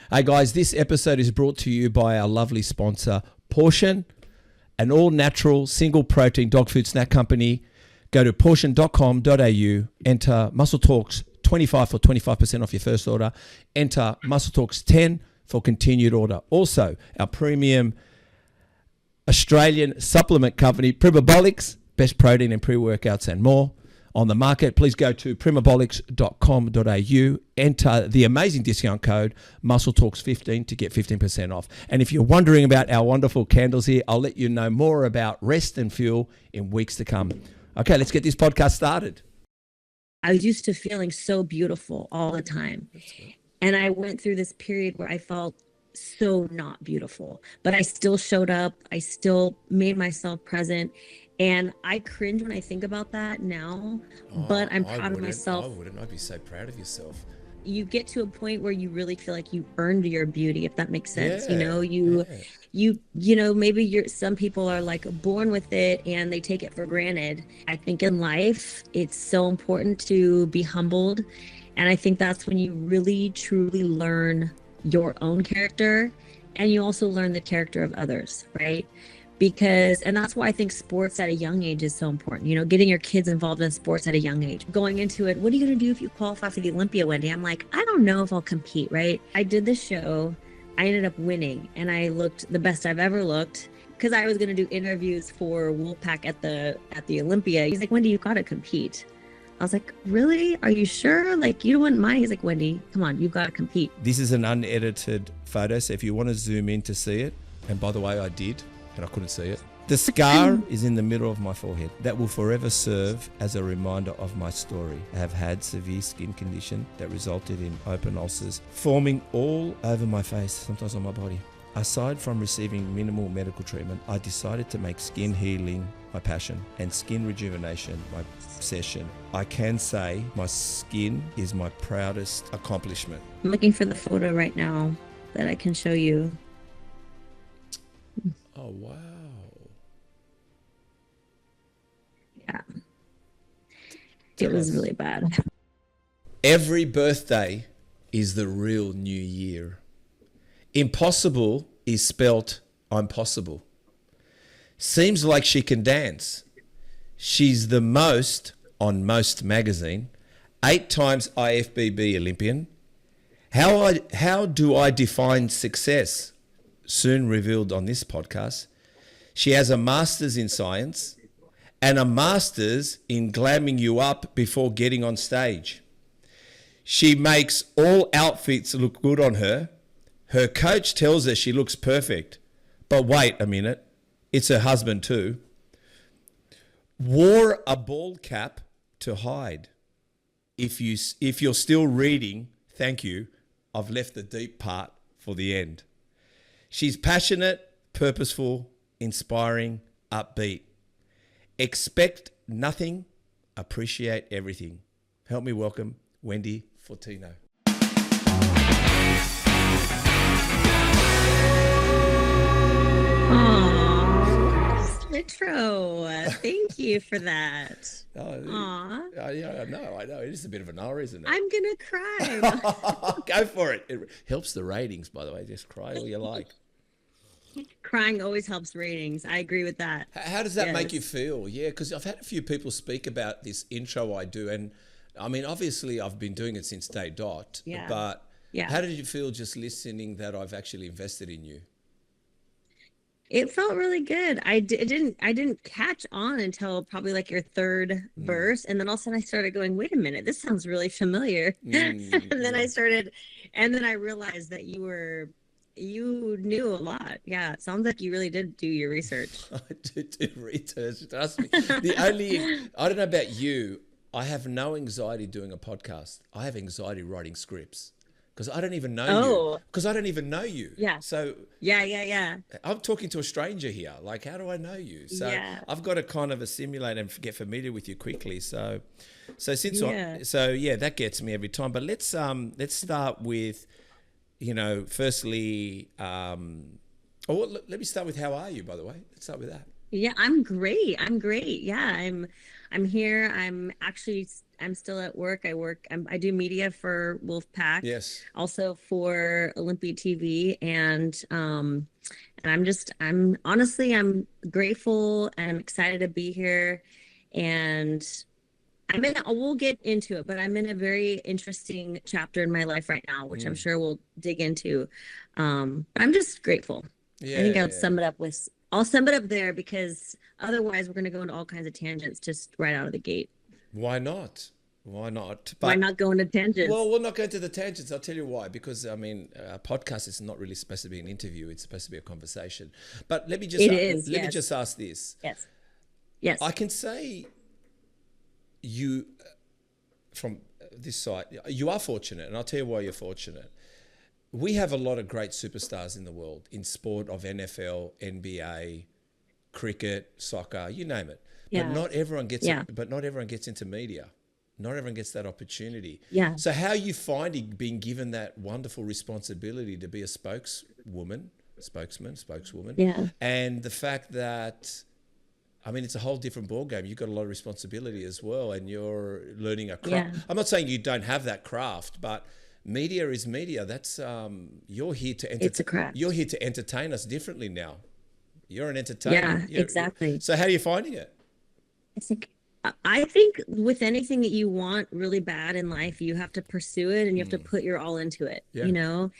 Hey guys, this episode is brought to you by our lovely sponsor, Pawtion, an all-natural, single-protein dog food snack company. Go to pawtion.com.au, enter Muscle Talks 25 for 25% off your first order. Enter Muscle Talks 10 for continued order. Also, our premium Australian supplement company, Primabolics, best protein and pre-workouts and more on the market. Please go to primabolics.com.au, enter the amazing discount code MuscleTalks15 to get 15% off. And if you're wondering about our wonderful candles here, I'll let you know more about Rest and Fuel in weeks to come. Okay, let's get this podcast started. I was used to feeling so beautiful all the time. And I went through this period where I felt so not beautiful, but I still showed up. I still made myself present. And I cringe when I think about that now, but I'm proud of myself. I wouldn't. I'd be so proud of yourself. You get to a point where you really feel like you earned your beauty, if that makes sense. Yeah, You know, maybe some people are like born with it and they take it for granted. I think in life, it's so important to be humbled. And I think that's when you really, truly learn your own character, and you also learn the character of others, right? And that's why I think sports at a young age is so important. You know, getting your kids involved in sports at a young age. Going into it, what are you going to do if you qualify for the Olympia, Wendy? I'm like, I don't know if I'll compete, right? I did the show. I ended up winning, and I looked the best I've ever looked because I was going to do interviews for Wolfpak at the Olympia. He's like, Wendy, you got to compete. I was like, really? Are you sure? Like, you wouldn't mind? He's like, Wendy, come on, you've got to compete. This is an unedited photo, so if you want to zoom in to see it, and by the way, I did, and I couldn't see it. The scar is in the middle of my forehead. That will forever serve as a reminder of my story. I have had severe skin condition that resulted in open ulcers forming all over my face, sometimes on my body. Aside from receiving minimal medical treatment, I decided to make skin healing my passion and skin rejuvenation my obsession. I can say my skin is my proudest accomplishment. I'm looking for the photo right now that I can show you. Oh, wow. Yeah. It was really bad. Every birthday is the real new year. Impossible is spelt I'm possible. Seems like she can dance. She's the most on Most magazine. 8 times IFBB Olympian. How do I define success? Soon revealed on this podcast. She has a master's in science and a master's in glamming you up before getting on stage. She makes all outfits look good on her. Her coach tells her she looks perfect. But wait a minute, it's her husband too. Wore a bald cap to hide. If you're still reading, thank you. I've left the deep part for the end. She's passionate, purposeful, inspiring, upbeat. Expect nothing, appreciate everything. Help me welcome Wendy Fortino. Oh, intro. Thank you for that. Yeah, I know. It is a bit of an hour, isn't it? I'm gonna cry. Go for it. It helps the ratings, by the way. Just cry all you like. Crying always helps ratings. I agree with that. How does that make you feel? Yeah, because I've had a few people speak about this intro I do, and I mean, obviously, I've been doing it since day dot. Yeah. But how did you feel just listening that I've actually invested in you? It felt really good. I didn't catch on until probably like your third verse, and then all of a sudden I started going, wait a minute, this sounds really familiar. And then I realized that you knew a lot. Yeah, it sounds like you really did do your research. I did do research, trust me. I don't know about you, I have no anxiety doing a podcast. I have anxiety writing scripts. Because I don't even know you. Because I don't even know you. Yeah. So yeah. I'm talking to a stranger here. Like, how do I know you? So I've got to kind of assimilate and get familiar with you quickly. So that gets me every time. But let's start with, firstly, let me start with how are you, by the way? Let's start with that. Yeah, I'm great. Yeah, I'm here. I'm actually I'm still at work. I do media for Wolfpak, Yes. also for Olympia TV, and I'm honestly, I'm grateful and I'm excited to be here. And we'll get into it, but I'm in a very interesting chapter in my life right now, which I'm sure we'll dig into. I'm just grateful. I think Yeah. I'll sum it up there, because otherwise we're going to go into all kinds of tangents just right out of the gate. Why not? Why not? Why But not go into tangents? well, we'll not go into the tangents. I'll tell you why. Because I mean, a podcast is not really supposed to be an interview. It's supposed to be a conversation. But let me just It is, let me yes. just ask this. Yes. Yes. I can say you from this side, you are fortunate, and I'll tell you why you're fortunate. We have a lot of great superstars in the world in sport of NFL, NBA, cricket, soccer, you name it. Yeah. But not everyone gets Yeah. it, but not everyone gets into media. Not everyone gets that opportunity. Yeah. So how are you finding being given that wonderful responsibility to be a spokeswoman, Yeah. and the fact that, I mean, it's a whole different ballgame. You've got a lot of responsibility as well, and you're learning a craft. Yeah. I'm not saying you don't have that craft, but media is media. That's you're here to It's a craft. You're here to entertain us differently now. You're an entertainer. Yeah, exactly. So how are you finding it? I think with anything that you want really bad in life, you have to pursue it and you have to put your all into it, Yeah. you know?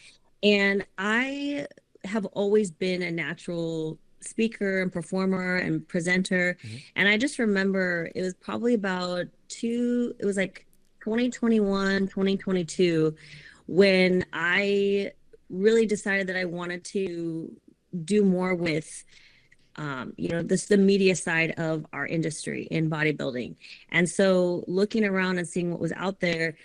And I have always been a natural speaker and performer and presenter. And I just remember it was probably it was like 2021, 2022, when I really decided that I wanted to do more with the media side of our industry in bodybuilding. And so looking around and seeing what was out there,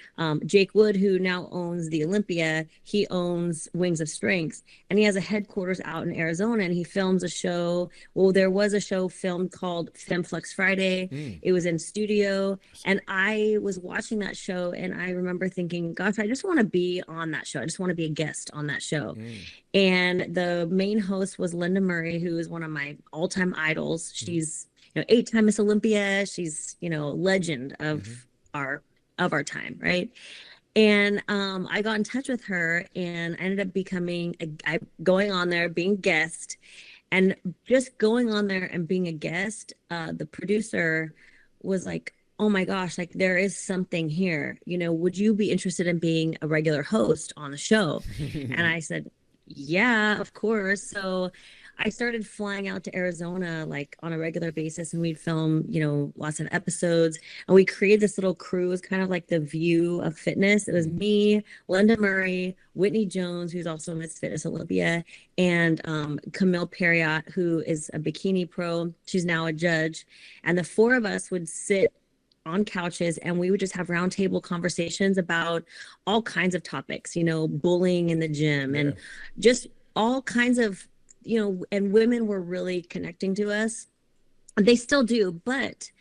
Jake Wood, who now owns the Olympia, he owns Wings of Strength, and he has a headquarters out in Arizona, and he films a show. Well, there was a show filmed called FemFlex Friday. It was in studio, and I was watching that show, and I remember thinking, gosh, I just want to be on that show. I just want to be a guest on that show. And the main host was Linda Murray, who is one of my all-time idols. She's 8-time Miss Olympia. She's legend of our time, right? And I got in touch with her, and I ended up going on there, being a guest, and just going on there and being a guest. The producer was like, "Oh my gosh, like there is something here. Would you be interested in being a regular host on the show?" And I said, yeah, of course. So I started flying out to Arizona like on a regular basis, and we'd film, lots of episodes. And we created this little crew. It was kind of like the View of fitness. It was me, Linda Murray, Whitney Jones, who's also Miss Fitness Olympia, and Camille Perriott, who is a bikini pro. She's now a judge. And the four of us would sit on couches, and we would just have roundtable conversations about all kinds of topics, bullying in the gym and just all kinds of, and women were really connecting to us. They still do, but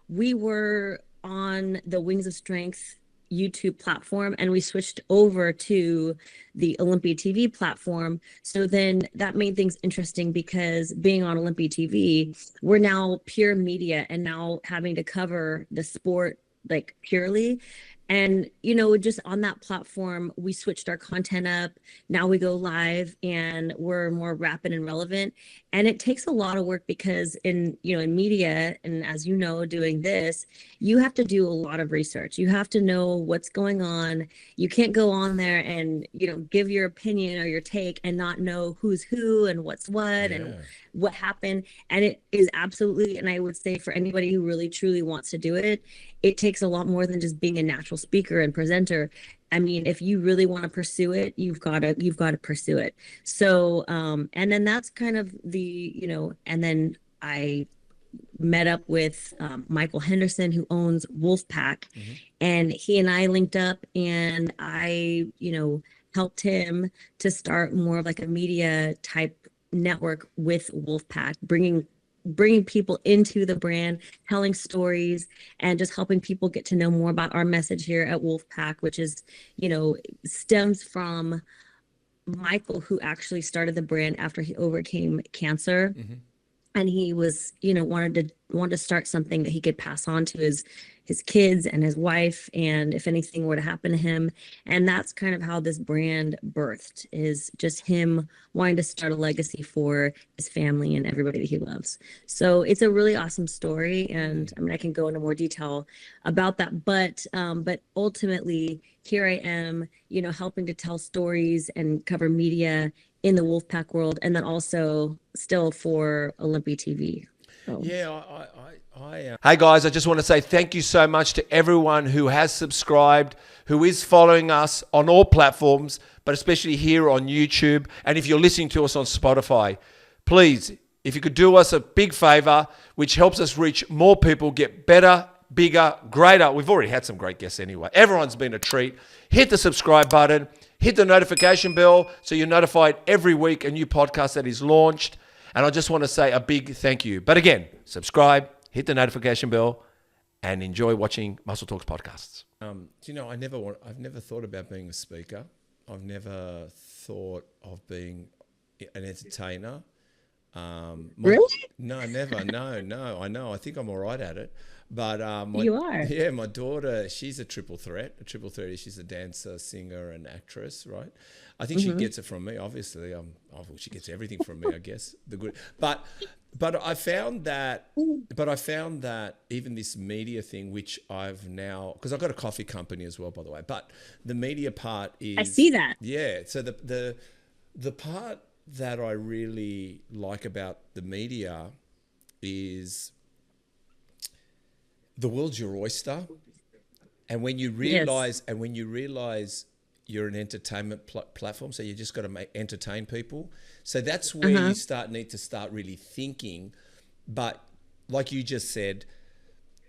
we were on the Wings of Strength YouTube platform, and we switched over to the Olympia TV platform. So then that made things interesting, because being on Olympia TV, we're now pure media and now having to cover the sport like purely. And just on that platform, we switched our content up. Now we go live, and we're more rapid and relevant. And it takes a lot of work, because in media, and as doing this, you have to do a lot of research. You have to know what's going on. You can't go on there and give your opinion or your take and not know who's who and what's what and what happened. And it is absolutely, and I would say for anybody who really truly wants to do it, it takes a lot more than just being a natural speaker and presenter. I mean, if you really want to pursue it, you've got to pursue it. So, and then that's kind of and then I met up with Michael Henderson, who owns Wolfpak, and he and I linked up, and I, helped him to start more of like a media type network with Wolfpak, bringing people into the brand, telling stories, and just helping people get to know more about our message here at Wolfpak, which is, stems from Michael, who actually started the brand after he overcame cancer. and he was, wanted to start something that he could pass on to his kids and his wife, and if anything were to happen to him. And that's kind of how this brand birthed, is just him wanting to start a legacy for his family and everybody that he loves. So it's a really awesome story, and I mean, I can go into more detail about that, but ultimately here I am, helping to tell stories and cover media in the Wolfpak world, and then also still for Olympia TV. So. Yeah, Hey guys, I just want to say thank you so much to everyone who has subscribed, who is following us on all platforms, but especially here on YouTube. And if you're listening to us on Spotify, please, if you could do us a big favor, which helps us reach more people, get better, bigger, greater. We've already had some great guests anyway. Everyone's been a treat. Hit the subscribe button, hit the notification bell so you're notified every week a new podcast that is launched. And I just want to say a big thank you. But again, subscribe, hit the notification bell, and enjoy watching Muscle Talks podcasts. I've never thought about being a speaker. I've never thought of being an entertainer. Really? No, never. No. I know. I think I'm all right at it. But you are. Yeah, my daughter, she's a triple threat. She's a dancer, singer, and actress, right? I think she gets it from me. Obviously, she gets everything from me, I guess. But I found that even this media thing, which I've now, because I've got a coffee company as well, by the way. But the media part is, I see that. Yeah. So the part that I really like about the media is the world's your oyster, and when you realize you're an entertainment platform, so you just got to entertain people. So that's where you need to start really thinking. But like you just said,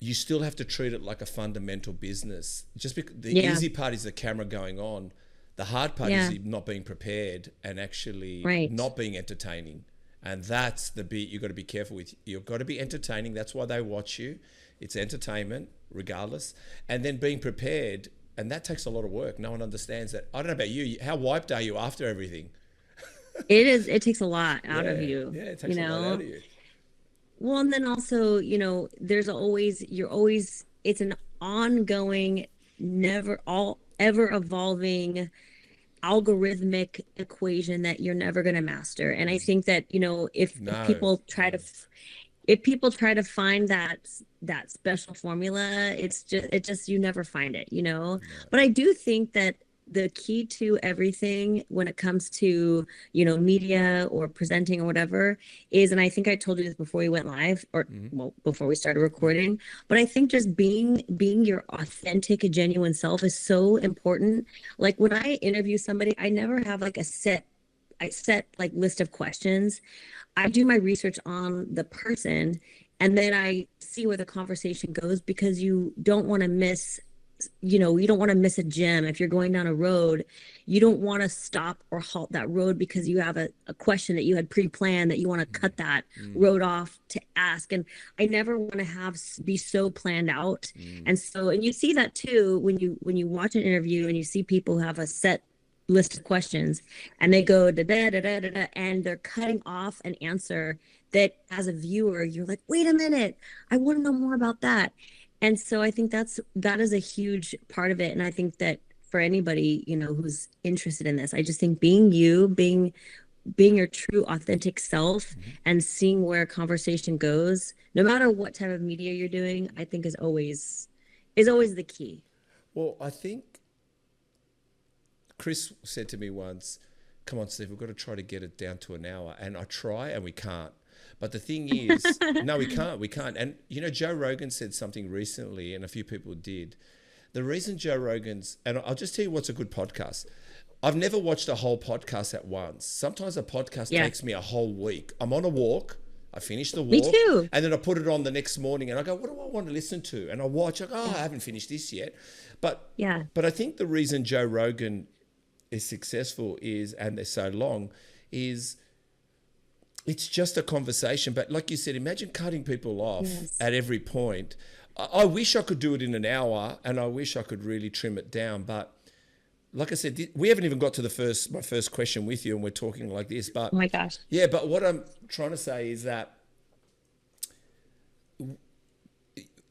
you still have to treat it like a fundamental business. Just because the easy part is the camera going on, the hard part is not being prepared and actually not being entertaining. And that's the bit you got to be careful with. You've got to be entertaining. That's why they watch you. It's entertainment, regardless. And then being prepared, and that takes a lot of work. No one understands that. I don't know about you. How wiped are you after everything? It takes a lot out of you. Yeah, it takes a lot out of you. Well, and then also, it's an ongoing, ever evolving algorithmic equation that you're never going to master. And I think that, if people try to find that special formula, it just you never find it, But I do think that the key to everything when it comes to, media or presenting or whatever is, and I think I told you this before we went live, or before we started recording, but I think just being your authentic, genuine self is so important. Like when I interview somebody, I never have like a set list of questions. I do my research on the person, and then I see where the conversation goes, because you don't want to miss a gem. If you're going down a road, you don't want to stop or halt that road because you have a question that you had pre-planned that you want to cut that road off to ask. And I never want to be so planned out. And you see that too when you watch an interview and you see people who have a set list of questions and they go da da da da da, and they're cutting off an answer that as a viewer you're like, wait a minute, I want to know more about that. And so I think that is a huge part of it. And I think that for anybody, who's interested in this, I just think being your true authentic self and seeing where a conversation goes, no matter what type of media you're doing, I think is always the key. Well, I think Chris said to me once, come on, Steve, we've got to try to get it down to an hour. And I try and we can't. But the thing is, no, we can't. And, Joe Rogan said something recently, and a few people did. The reason Joe Rogan's, and I'll just tell you what's a good podcast. I've never watched a whole podcast at once. Sometimes a podcast takes me a whole week. I'm on a walk. I finish the walk. Me too. And then I put it on the next morning and I go, what do I want to listen to? And I watch, I go, I haven't finished this yet. But I think the reason Joe Rogan is successful and they're so long is it's just a conversation. But like you said, imagine cutting people off at every point. I wish I could do it in an hour, and I wish I could really trim it down. But like I said, we haven't even got to my first question with you, and we're talking like this. But oh my gosh. Yeah, but what I'm trying to say is that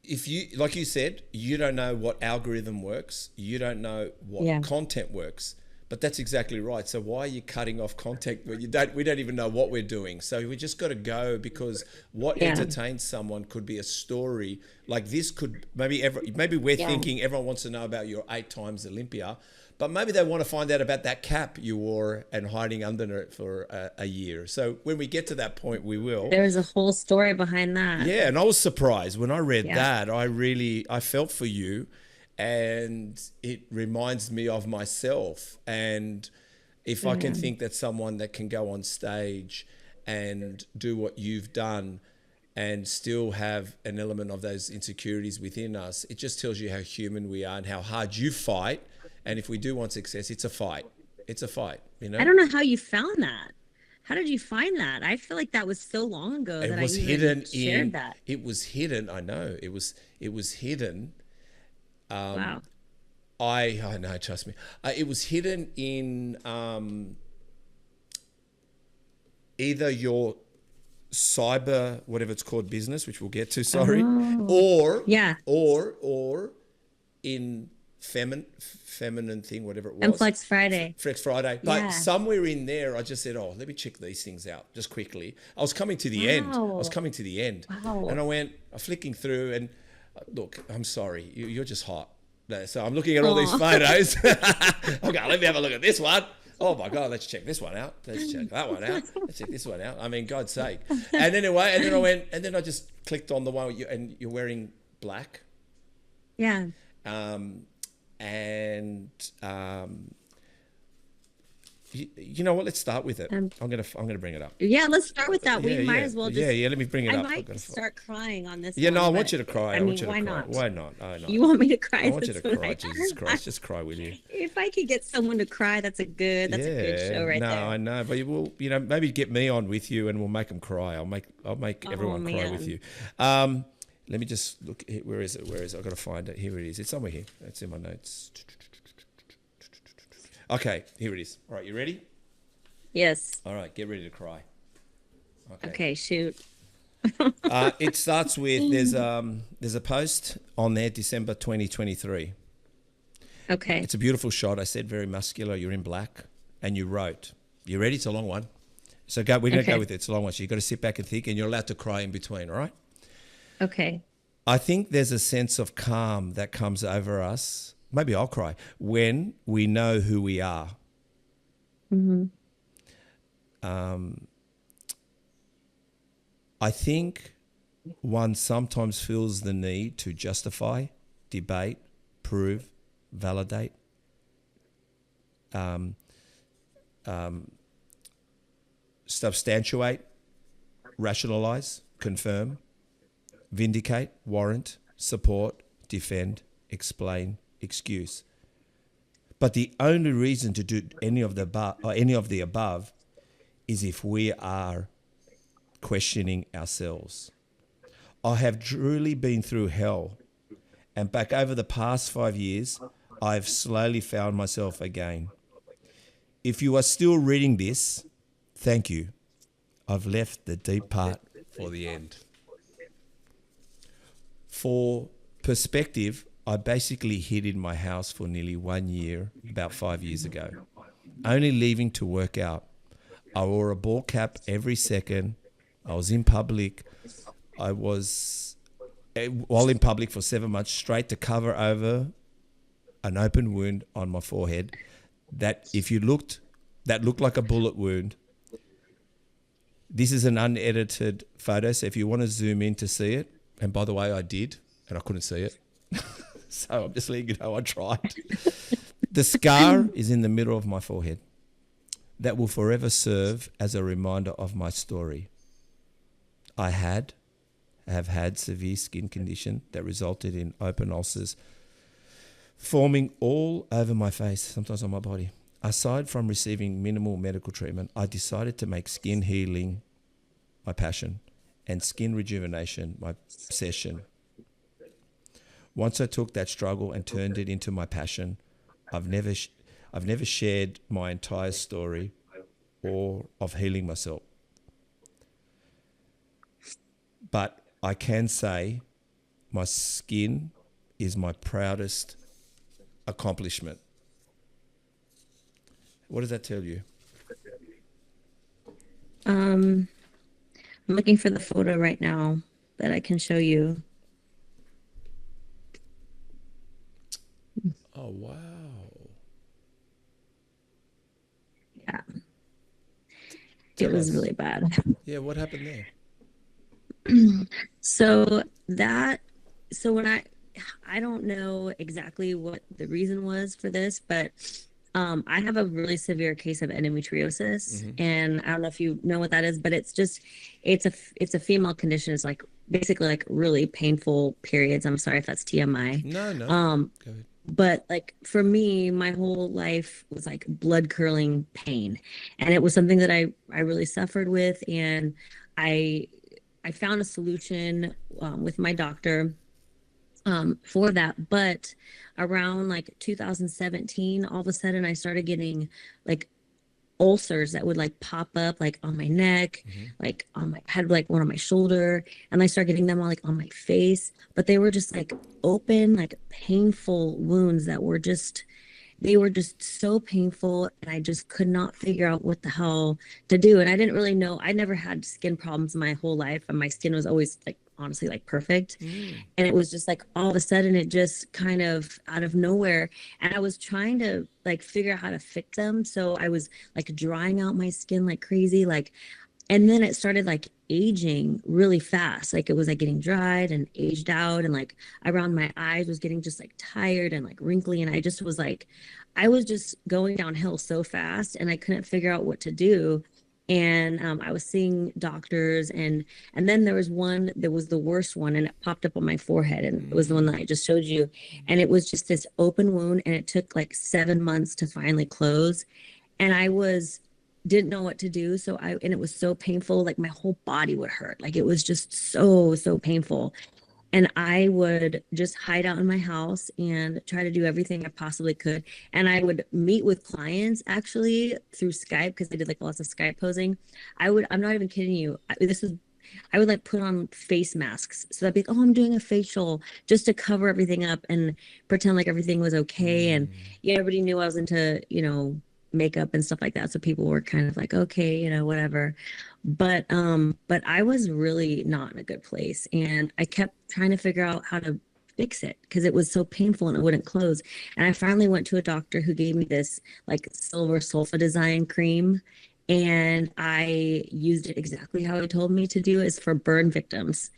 if you, like you said, you don't know what algorithm works, you don't know what content works, but that's exactly right. So why are you cutting off content when we don't even know what we're doing? So we just got to go, because what entertains someone could be a story like this. Could maybe we're thinking everyone wants to know about your 8 times Olympia, but maybe they want to find out about that cap you wore and hiding under it for a year. So when we get to that point, we will. There's a whole story behind that. Yeah, and I was surprised when I read that. I felt for you, and it reminds me of myself. And if I can think that someone that can go on stage and do what you've done and still have an element of those insecurities within us, it just tells you how human we are and how hard you fight. And if we do want success, it's a fight. It's a fight, you know? I don't know how you found that. How did you find that? I feel like that was so long ago that I even shared that. It was hidden. I know. It was hidden. Wow. I know, trust me. It was hidden in either your cyber, whatever it's called, business, which we'll get to, sorry, or in feminine thing, whatever it was. And Flex Friday. Flex Friday. But somewhere in there, I just said, oh, let me check these things out just quickly. I was coming to the end. Wow. And I'm flicking through and look, I'm sorry, you're just hot. So I'm looking at all these photos. Okay, let me have a look at this one. Oh my God, let's check this one out. Let's check that one out. Let's check this one out. I mean, God's sake. And anyway, and then I just clicked on the one and you're wearing black. Yeah. You know what? Let's start with it. I'm gonna bring it up. Yeah, let's start with that. We might as well just. Yeah. Let me bring it up. I might start crying on this. Yeah, one, no, I want you to cry. I want you to why cry. not? Why not? Oh, no. You want me to cry? I want you to cry. Jesus Christ, just cry with you. If I could get someone to cry, that's a good show right there. No, I know, but we'll, maybe get me on with you, and we'll make them cry. I'll make everyone cry with you. Let me just look. Where is it? I've got to find it. Here it is. It's somewhere here. It's in my notes. Okay, here it is. All right, you ready? Yes. All right, get ready to cry. Okay, shoot. It starts with there's a post on there, December 2023. Okay. It's a beautiful shot. I said very muscular. You're in black, and you wrote. You ready? It's a long one. So we're going to go with it. It's a long one. So you've got to sit back and think, and you're allowed to cry in between. All right? Okay. I think there's a sense of calm that comes over us. Maybe I'll cry when we know who we are. Mm-hmm. I think one sometimes feels the need to justify, debate, prove, validate, substantiate, rationalize, confirm, vindicate, warrant, support, defend, explain, excuse. But the only reason to do any of the above is if we are questioning ourselves. I have truly been through hell, and back over the past 5 years, I've slowly found myself again. If you are still reading this, thank you. I've left the deep part for the end. For perspective, I basically hid in my house for nearly 1 year, about 5 years ago, only leaving to work out. I wore a ball cap every second. I was in public. I was while in public for 7 months straight to cover over an open wound on my forehead that looked like a bullet wound. This is an unedited photo, so if you want to zoom in to see it, and by the way, I did, and I couldn't see it. So I'm just letting you know I tried. The scar is in the middle of my forehead. That will forever serve as a reminder of my story. I have had severe skin condition that resulted in open ulcers forming all over my face, sometimes on my body. Aside from receiving minimal medical treatment, I decided to make skin healing my passion and skin rejuvenation my obsession. Once I took that struggle and turned it into my passion, I've never shared my entire story or of healing myself. But I can say My skin is my proudest accomplishment. What does that tell you? I'm looking for the photo right now that I can show you. Oh, wow. Yeah, it Tell was us. really bad. Yeah, what happened there? So that, so when I don't know exactly what the reason was for this, but I have a really severe case of endometriosis, and I don't know if you know what that is, but it's a female condition. It's like basically like really painful periods. I'm sorry if that's TMI. No, no. Um, Go ahead. but like for me, my whole life was like blood curdling pain, and it was something that I really suffered with, and I I found a solution with my doctor for that. But around like 2017, all of a sudden I started getting like ulcers that would like pop up like on my neck, like on my head, like one on my shoulder, and I started getting them all like on my face. But they were just like open, like painful wounds that were just they were just so painful, and I just could not figure out what the hell to do. And I didn't really know. I never had skin problems my whole life, and my skin was always like honestly like perfect. And it was just like all of a sudden it just kind of out of nowhere, and I was trying to like figure out how to fix them. So I was like drying out my skin like crazy, like, and then it started like aging really fast. Like it was like getting dried and aged out, and like around my eyes was getting just like tired and like wrinkly, and I just was like I was just going downhill so fast, and I couldn't figure out what to do. And I was seeing doctors, and then there was one that was the worst one, and it popped up on my forehead, and it was the one that I just showed you. And it was just this open wound, and it took like 7 months to finally close. And I was didn't know what to do. So and it was so painful, like my whole body would hurt. Like it was just so painful. And I would just hide out in my house and try to do everything I possibly could. And I would meet with clients actually through Skype, because I did like lots of Skype posing. I'm not even kidding you. I would like put on face masks. So I'd be like, oh, I'm doing a facial just to cover everything up and pretend like everything was okay. And yeah, everybody knew I was into, makeup and stuff like that. So people were kind of like, okay, whatever. But I was really not in a good place. And I kept trying to figure out how to fix it because it was so painful and it wouldn't close. And I finally went to a doctor who gave me this like silver sulfadizine cream, and I used it exactly how he told me to do. Is for burn victims.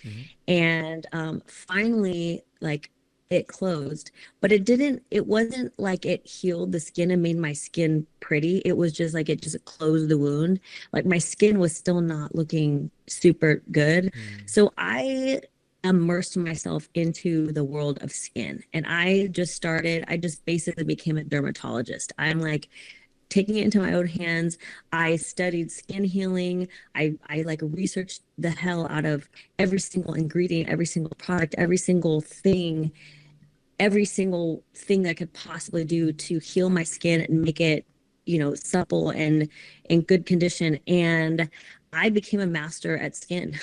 And finally, like it closed, but it wasn't like it healed the skin and made my skin pretty. It was just like it just closed the wound. Like my skin was still not looking super good. So I immersed myself into the world of skin, and I just basically became a dermatologist. I'm like taking it into my own hands. I studied skin healing. I like researched the hell out of every single ingredient, every single product, every single thing that I could possibly do to heal my skin and make it, supple and in good condition. And I became a master at skin.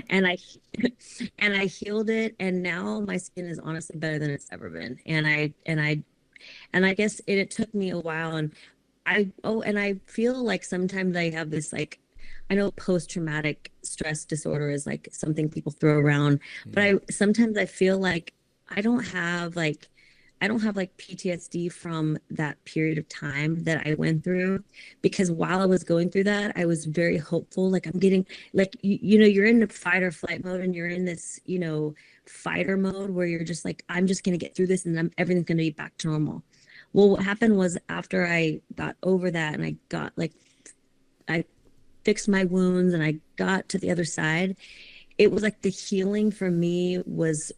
and I and I healed it, and now my skin is honestly better than it's ever been. And I guess it took me a while, and I feel like sometimes I have this like, I know post-traumatic stress disorder is like something people throw around, but sometimes I feel like I don't have like PTSD from that period of time that I went through, because while I was going through that, I was very hopeful. Like I'm getting like you're in the fight or flight mode, and you're in this fighter mode where you're just like, I'm just gonna get through this, and everything's gonna be back to normal. Well, what happened was after I got over that, and I fixed my wounds and I got to the other side, it was like the healing for me was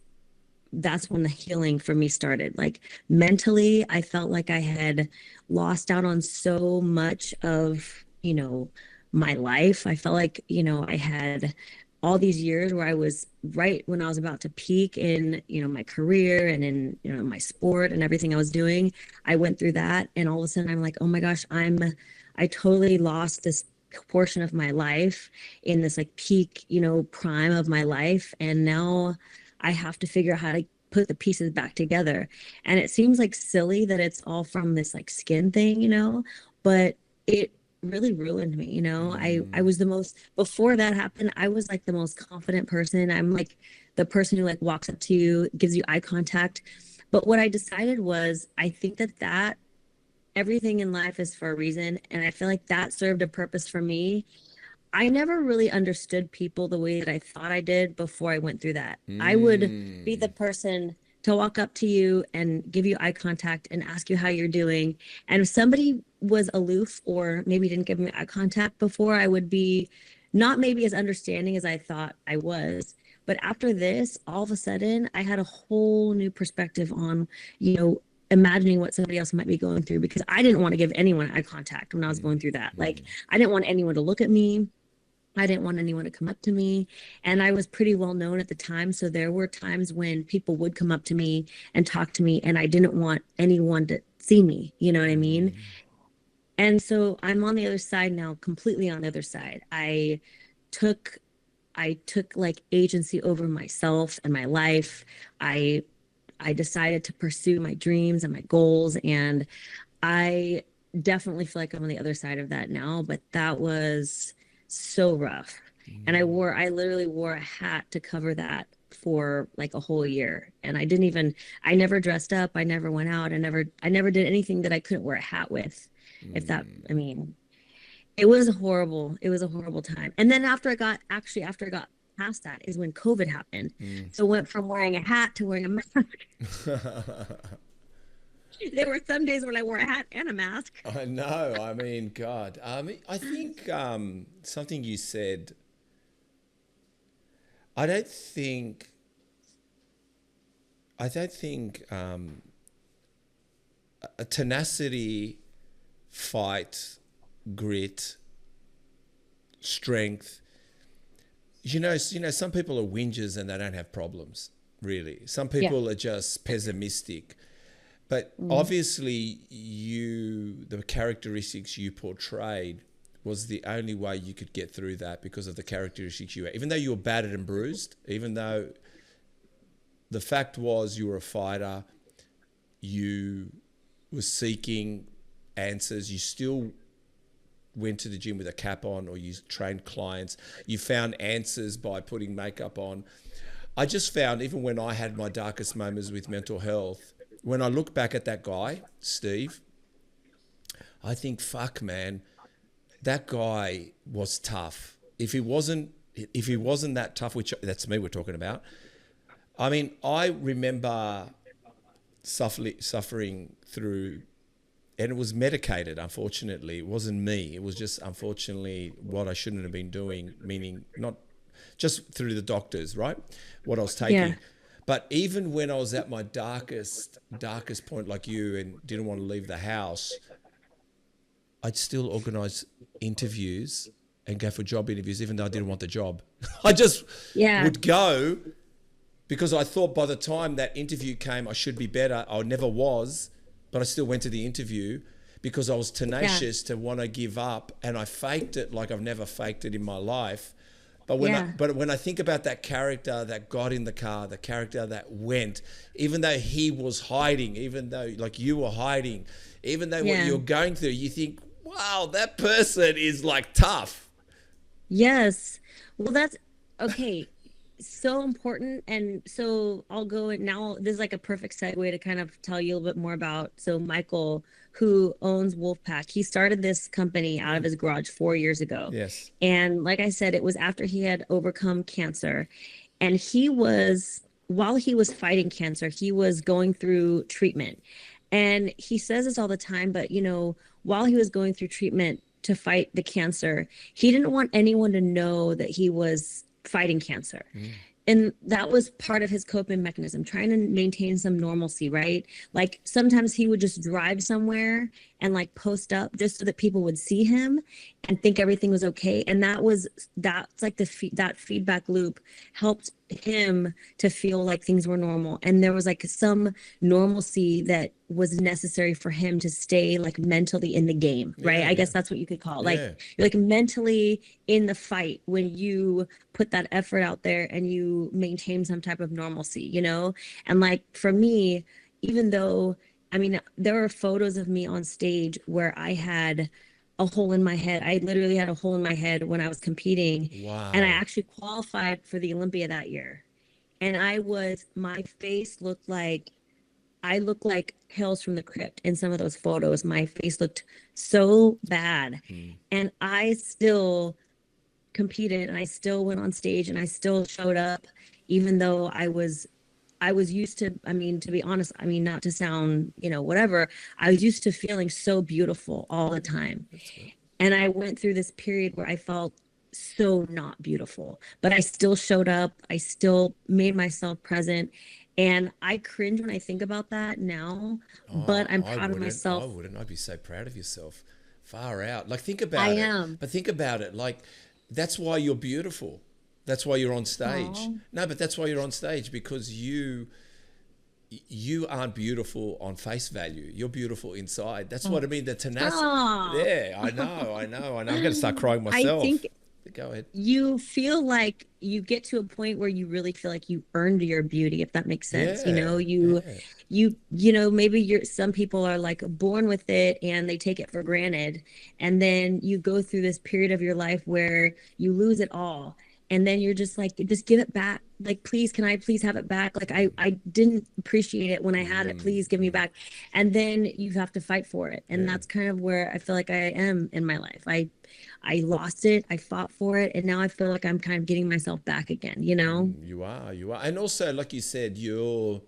that's when the healing for me started. Like mentally, I felt like I had lost out on so much of, my life. I felt like, I had all these years where I was right when I was about to peak in, my career and in, my sport and everything I was doing. I went through that, and all of a sudden I'm like, oh my gosh, I totally lost this portion of my life in this like peak, prime of my life. And now I have to figure out how to put the pieces back together. And it seems like silly that it's all from this like skin thing, you know, but it really ruined me, you know. I was the most, before that happened, I was like the most confident person. I'm like the person who like walks up to you, gives you eye contact. But what I decided was, I think that everything in life is for a reason, and I feel like that served a purpose for me. I never really understood people the way that I thought I did before I went through that. I would be the person to walk up to you and give you eye contact and ask you how you're doing. And if somebody was aloof or maybe didn't give me eye contact before, I would be not maybe as understanding as I thought I was. But after this, all of a sudden, I had a whole new perspective on, you know, imagining what somebody else might be going through, because I didn't want to give anyone eye contact when I was going through that. Like, I didn't want anyone to look at me. I didn't want anyone to come up to me. And I was pretty well known at the time. So there were times when people would come up to me and talk to me, and I didn't want anyone to see me. You know what I mean? And so I'm on the other side now, completely on the other side. Took I took like agency over myself and my life. I decided to pursue my dreams and my goals, and I definitely feel like I'm on the other side of that now, but that was so rough. And I literally wore a hat to cover that for like a whole year. And I never dressed up. I never went out. I never did anything that I couldn't wear a hat with. If that, I mean, it was horrible. It was a horrible time. And then after I got past that is when COVID happened. So went from wearing a hat to wearing a mask. There were some days when I wore a hat and a mask. I know. I mean, God. I think something you said, I don't think a tenacity, fight, grit, strength. You know, some people are whingers and they don't have problems, really. Some people are just pessimistic. But obviously the characteristics you portrayed was the only way you could get through that, because of the characteristics you had. Even though you were battered and bruised, even though the fact was you were a fighter, you were seeking answers, you still went to the gym with a cap on, or you trained clients, you found answers by putting makeup on. I just found, even when I had my darkest moments with mental health, when I look back at that guy, Steve, I think, fuck, man, that guy was tough. If he wasn't that tough, which that's me we're talking about. I mean, I remember suffering through, and it was medicated, unfortunately. It wasn't me. It was just, unfortunately, what I shouldn't have been doing, meaning not just through the doctors, right? What I was taking. Yeah. But even when I was at my darkest point, like you, and didn't want to leave the house, I'd still organise interviews and go for job interviews, even though I didn't want the job. I just would go, because I thought by the time that interview came, I should be better. I never was, but I still went to the interview because I was tenacious to want to give up, and I faked it like I've never faked it in my life. But when I think about that character that got in the car, the character that went, even though he was hiding, even though like you were hiding, even though what you're going through, you think, wow, that person is like tough. Yes. Well, that's okay. So important. And so I'll go and now this is like a perfect segue to kind of tell you a little bit more about, so Michael, who owns Wolfpak, he started this company out of his garage 4 years ago. Yes. And like I said, it was after he had overcome cancer, and while he was fighting cancer, he was going through treatment. And he says this all the time, but you know, while he was going through treatment to fight the cancer, he didn't want anyone to know that he was fighting cancer. And that was part of his coping mechanism, trying to maintain some normalcy, right? Like sometimes he would just drive somewhere and like post up just so that people would see him and think everything was okay. And that's like that feedback loop helped him to feel like things were normal. And there was like some normalcy that was necessary for him to stay like mentally in the game, right? I guess that's what you could call it. Like you're like mentally in the fight when you put that effort out there and you maintain some type of normalcy, you know? And like for me, even though, I mean, there are photos of me on stage where I had a hole in my head. I literally had a hole in my head when I was competing. Wow. And I actually qualified for the Olympia that year. And my face looked like, I looked like Tales from the Crypt in some of those photos. My face looked so bad. And I still competed and I still went on stage and I still showed up, even though I was used to, I mean, to be honest, I mean, not to sound, you know, whatever, I was used to feeling so beautiful all the time. And I went through this period where I felt so not beautiful, but I still showed up. I still made myself present. And I cringe when I think about that now, but I'm proud of myself. I wouldn't. I'd be so proud of yourself. Far out. Like, think about it. I am. But think about it. Like, that's why you're beautiful. That's why you're on stage. Aww. No, but that's why you're on stage, because you aren't beautiful on face value. You're beautiful inside. That's what I mean. The tenacity. Yeah, I know. I'm going to start crying myself. I think go ahead. You feel like you get to a point where you really feel like you earned your beauty, if that makes sense. You know, you know, maybe some people are like born with it and they take it for granted. And then you go through this period of your life where you lose it all. And then you're just like, just give it back. Like, please, can I please have it back? Like, I didn't appreciate it when I had it. Please give me back. And then you have to fight for it. And that's kind of where I feel like I am in my life. I lost it. I fought for it. And now I feel like I'm kind of getting myself back again, you know? You are. And also, like you said, you've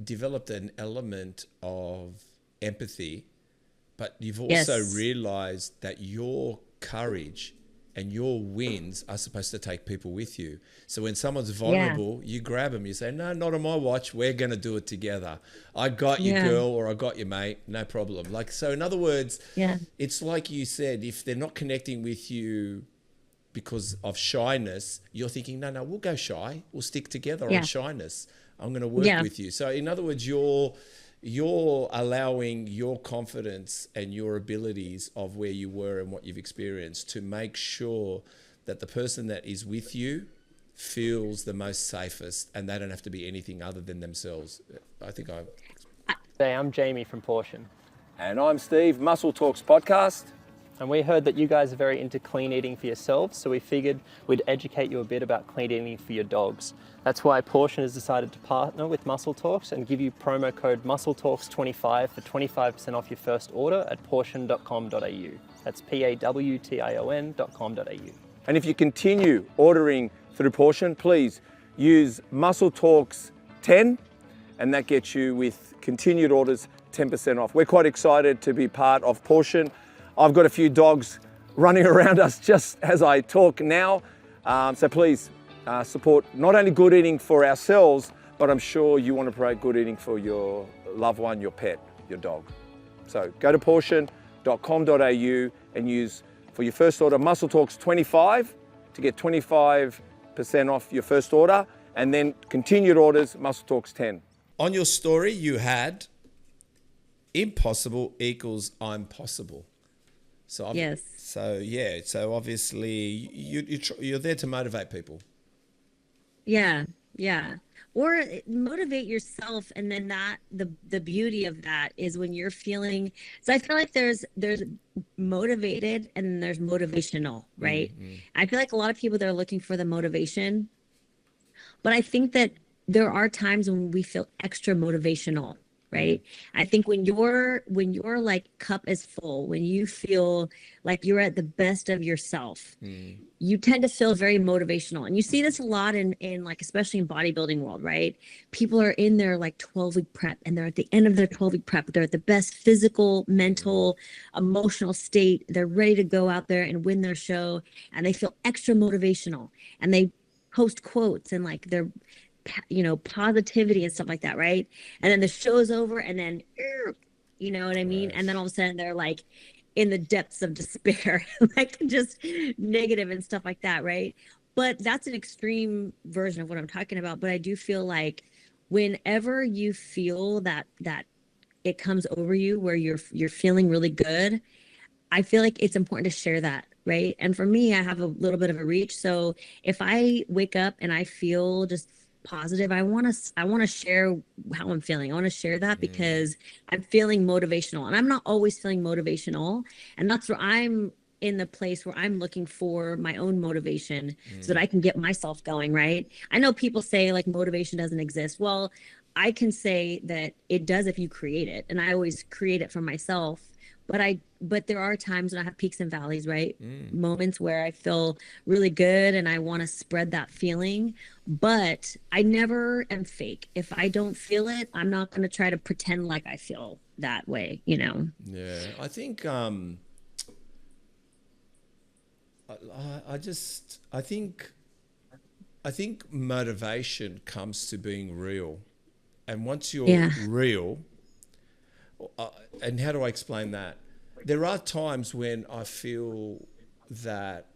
developed an element of empathy, but you've also realized that your courage and your wins are supposed to take people with you. So when someone's vulnerable, you grab them. You say, no, not on my watch. We're going to do it together. I got you, girl, or I got you, mate. No problem. Like, so in other words, it's like you said, if they're not connecting with you because of shyness, you're thinking, no, we'll go shy. We'll stick together on shyness. I'm going to work with you. So in other words, you're allowing your confidence and your abilities of where you were and what you've experienced to make sure that the person that is with you feels the most safest, and they don't have to be anything other than themselves. Hey, I'm Jamie from Pawtion. And I'm Steve, Muscle Talks podcast. And we heard that you guys are very into clean eating for yourselves, so we figured we'd educate you a bit about clean eating for your dogs. That's why Pawtion has decided to partner with Muscle Talks and give you promo code MuscleTalks25 for 25% off your first order at pawtion.com.au. That's pawtion.com.au. And if you continue ordering through Pawtion, please use Muscle Talks 10, and that gets you, with continued orders, 10% off. We're quite excited to be part of Pawtion. I've got a few dogs running around us just as I talk now. So please support not only good eating for ourselves, but I'm sure you want to promote good eating for your loved one, your pet, your dog. So go to pawtion.com.au and use, for your first order, Muscle Talks 25 to get 25% off your first order, and then continued orders, Muscle Talks 10. On your story, you had impossible equals I'm possible. So obviously you're there to motivate people. Yeah. Or motivate yourself, and then the beauty of that is when you're feeling. So I feel like there's motivated and there's motivational, right? Mm-hmm. I feel like a lot of people that are looking for the motivation, but I think that there are times when we feel extra motivational. Right. I think when your like cup is full, when you feel like you're at the best of yourself, you tend to feel very motivational. And you see this a lot in like, especially in bodybuilding world, right? People are in their like 12-week prep, and they're at the end of their 12-week prep. They're at the best physical, mental, emotional state. They're ready to go out there and win their show, and they feel extra motivational, and they post quotes and like they're, you know, positivity and stuff like that, right? And then the show's over, and then You know what I mean? Right. And then all of a sudden they're like in the depths of despair, like just negative and stuff like that, right? But that's an extreme version of what I'm talking about. But I do feel like whenever you feel that it comes over you where you're feeling really good, I feel like it's important to share that, right? And for me, I have a little bit of a reach. So if I wake up and I feel just positive, I want to share how I'm feeling. I want to share that because I'm feeling motivational. And I'm not always feeling motivational. And that's where I'm in the place where I'm looking for my own motivation so that I can get myself going, right? I know people say like motivation doesn't exist. Well, I can say that it does if you create it. And I always create it for myself. But there are times when I have peaks and valleys, right? Moments where I feel really good and I want to spread that feeling, but I never am fake. If I don't feel it, I'm not going to try to pretend like I feel that way, you know? Yeah, I think I think motivation comes to being real, and once you're Yeah. real, and how do I explain that? There are times when I feel that,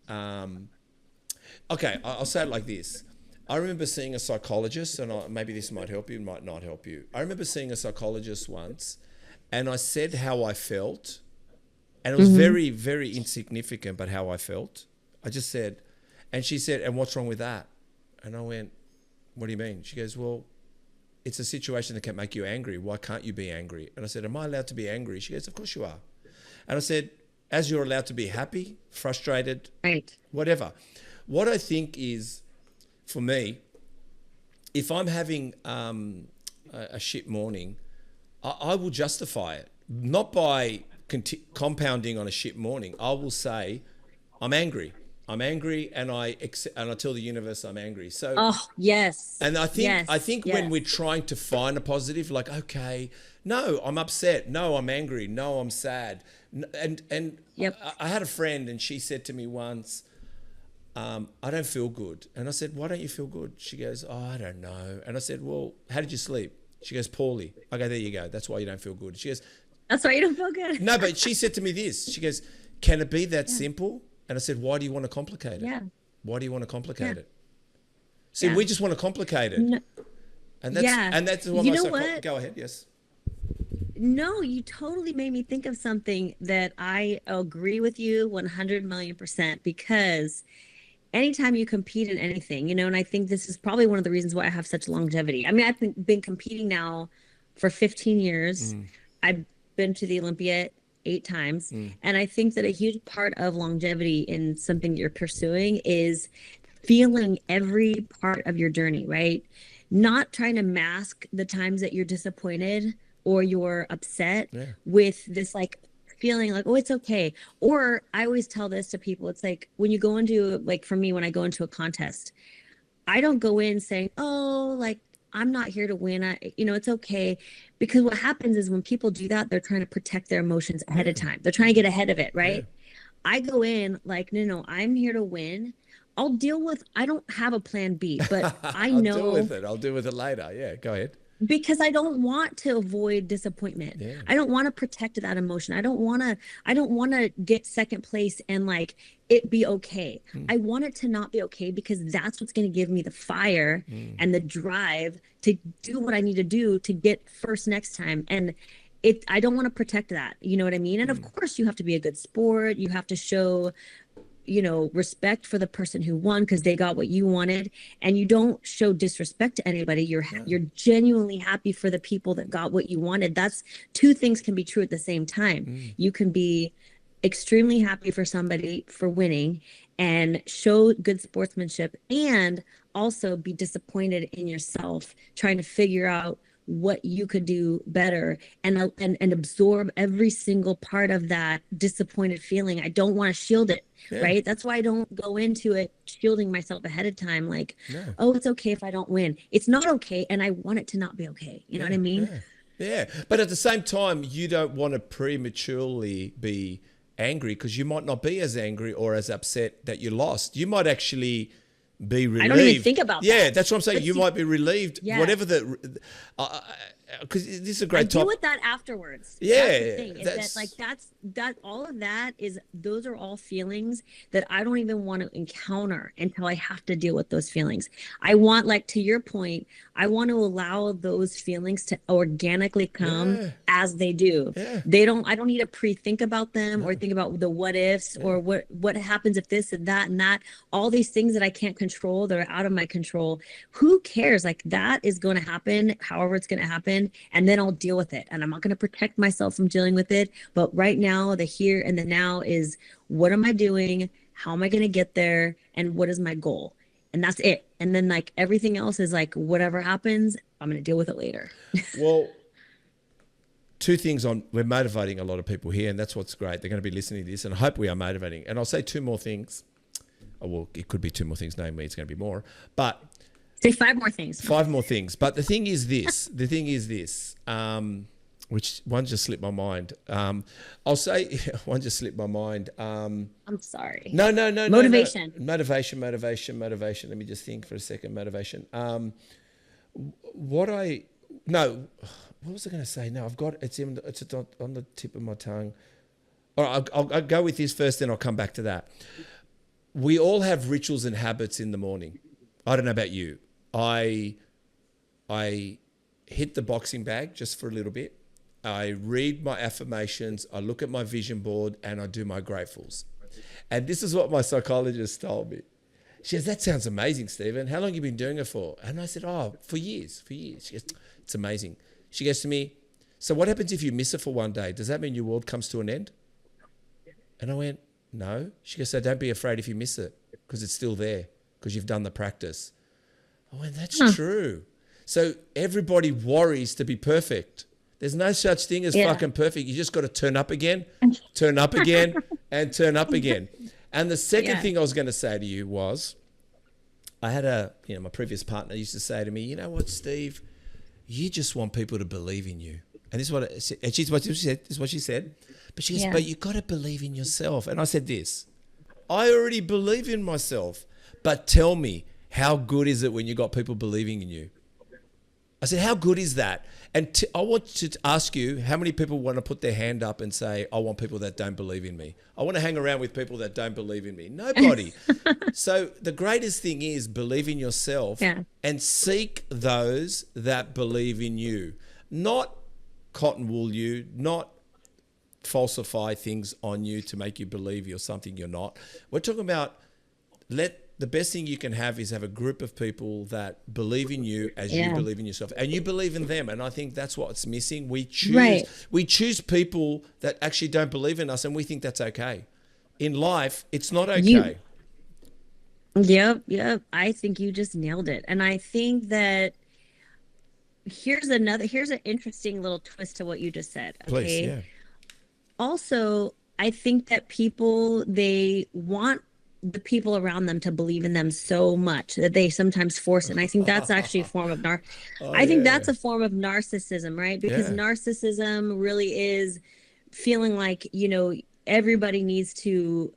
okay, I'll say it like this. I remember seeing a psychologist, and maybe this might help you, might not help you. I remember seeing a psychologist once, and I said how I felt, and it was very, very insignificant, but how I felt. I just said, and she said, and what's wrong with that? And I went, what do you mean? She goes, well, it's a situation that can make you angry. Why can't you be angry? And I said, am I allowed to be angry? She goes, of course you are. And I said, as you're allowed to be happy, frustrated, Right. whatever. What I think is, for me, if I'm having a shit morning, I will justify it. Not by compounding on a shit morning. I will say, I'm angry. I'm angry, and I tell the universe I'm angry. So, Oh, yes. and I think Yes. when we're trying to find a positive, like, okay, no, I'm upset. No, I'm angry. No, I'm sad. And Yep. I had a friend, and she said to me once, I don't feel good. And I said, why don't you feel good? She goes, oh, I don't know. And I said, well, how did you sleep? She goes, poorly. I go, there you go. That's why you don't feel good. She goes, That's why you don't feel good. no, but she said to me this. She goes, can it be that simple? And I said, why do you want to complicate it? Yeah. Why do you want to complicate Yeah. it? See, Yeah. we just want to complicate it. No, And that's what You my know psycho- what? Go ahead, yes. no, you totally made me think of something that I agree with you 100 million percent because anytime you compete in anything, you know, and I think this is probably one of the reasons why I have such longevity. I mean, I've been competing now for 15 years. I've been to the Olympia 8 times. And I think that a huge part of longevity in something you're pursuing is feeling every part of your journey, right? Not trying to mask the times that you're disappointed or you're upset with this like feeling like, oh, it's okay. Or I always tell this to people. It's like when you go into, like for me, when I go into a contest, I don't go in saying, oh, like I'm not here to win. It's okay. Because what happens is when people do that, they're trying to protect their emotions ahead of time. They're trying to get ahead of it, right? I go in like, no, I'm here to win. I don't have a plan B, but I I'll know deal with it. I'll deal with it later. Yeah, go ahead. because I don't want to avoid disappointment. Yeah. I don't want to protect that emotion. I don't want to get second place and like it be okay. I want it to not be okay because that's what's going to give me the fire and the drive to do what I need to do to get first next time. And I don't want to protect that. You know what I mean? And of course you have to be a good sport. You have to show respect for the person who won because they got what you wanted, and you don't show disrespect to anybody. You're genuinely happy for the people that got what you wanted. That's two things can be true at the same time. You can be extremely happy for somebody for winning and show good sportsmanship and also be disappointed in yourself trying to figure out what you could do better and absorb every single part of that disappointed feeling. I don't want to shield it, right? That's why I don't go into it shielding myself ahead of time like, oh, it's okay if I don't win. It's not okay, and I want it to not be okay. You know what I mean? Yeah. But at the same time, you don't want to prematurely be angry because you might not be as angry or as upset that you lost. You might actually be relieved. I don't even think about that. Yeah, that's what I'm saying. But you might be relieved, Yeah. whatever because this is a I great deal topic. with that afterwards. Yeah, That's the thing. Is that like that all of that is those are all feelings that I don't even want to encounter until I have to deal with those feelings. I want, like, to your point, I want to allow those feelings to organically come Yeah. as they do. Yeah. I don't need to pre-think about them or think about the what ifs or what happens if this and that, all these things that I can't control, that are out of my control. Who cares? Like, that is going to happen, however it's going to happen, and then I'll deal with it. And I'm not going to protect myself from dealing with it. But right now, the here and the now is, what am I doing? How am I going to get there? And what is my goal? And that's it. And then, like, everything else is like, whatever happens, I'm going to deal with it later. Well, two things we're motivating a lot of people here, and that's what's great. They're going to be listening to this, and I hope we are motivating. And I'll say two more things. Oh, well, it could be two more things. Namely, it's going to be more. But Say 5 more things. 5 more things. But the thing is this. Which one just slipped my mind. I'll say one just slipped my mind. I'm sorry. No. Motivation. Motivation. Let me just think for a second. Motivation. What was I going to say? No, I've got it's on the tip of my tongue. All right, I'll go with this first, then I'll come back to that. We all have rituals and habits in the morning. I don't know about you. I hit the boxing bag just for a little bit. I read my affirmations. I look at my vision board, and I do my gratefuls. And this is what my psychologist told me. She goes, "That sounds amazing, Stephen. How long have you been doing it for?" And I said, "Oh, for years. She goes, "It's amazing." She goes to me, "So what happens if you miss it for one day? Does that mean your world comes to an end?" And I went, "No." She goes, "So don't be afraid if you miss it, because it's still there, because you've done the practice." I went, "That's true." So everybody worries to be perfect. There's no such thing as fucking perfect. You just got to turn up again, and turn up again. And the second thing I was going to say to you was, I had my previous partner used to say to me, "You know what, Steve, you just want people to believe in you." And this is what she said. But she goes, "But you got to believe in yourself." And I said this, I already believe in myself, but tell me, how good is it when you got people believing in you? I said, how good is that? And I want to ask you, how many people want to put their hand up and say, I want people that don't believe in me? I want to hang around with people that don't believe in me. Nobody. So the greatest thing is believe in yourself and seek those that believe in you. Not cotton wool you, not falsify things on you to make you believe you're something you're not. We're talking about the best thing you can have is have a group of people that believe in you as you believe in yourself, and you believe in them. And I think that's what's missing. We choose people that actually don't believe in us, and we think that's okay. In life, it's not okay. Yep. I think you just nailed it. And I think that here's an interesting little twist to what you just said. Okay? Please, Also, I think that people, they want the people around them to believe in them so much that they sometimes force it. And I think that's actually a form of that's a form of narcissism, right? Because narcissism really is feeling like, everybody needs to,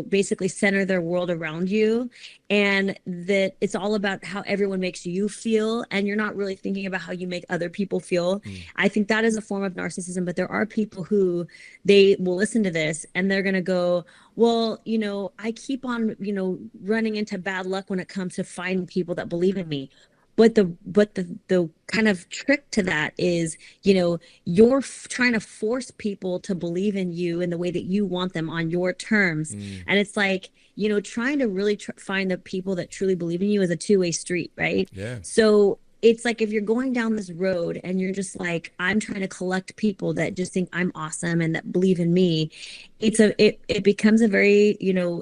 basically center their world around you, and that it's all about how everyone makes you feel, and you're not really thinking about how you make other people feel. I think that is a form of narcissism, but there are people who they will listen to this and they're going to go, well, I keep on, running into bad luck when it comes to finding people that believe in me. But the kind of trick to that is, you're trying to force people to believe in you in the way that you want them on your terms. And it's like, trying to really find the people that truly believe in you is a two-way street, right? Yeah. So it's like if you're going down this road and you're just like, I'm trying to collect people that just think I'm awesome and that believe in me, it becomes a very,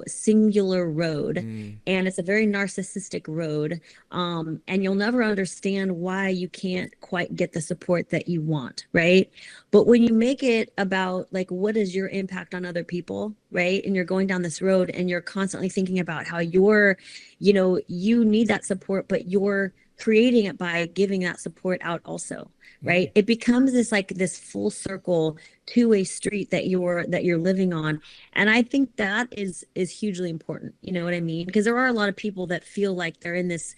singular road, and it's a very narcissistic road. And you'll never understand why you can't quite get the support that you want, right? But when you make it about like, what is your impact on other people, right? And you're going down this road and you're constantly thinking about how you need that support, but you're creating it by giving that support out also, right? It becomes this like this full circle two-way street that you're living on. And I think that is hugely important. You know what I mean? Because there are a lot of people that feel like they're in this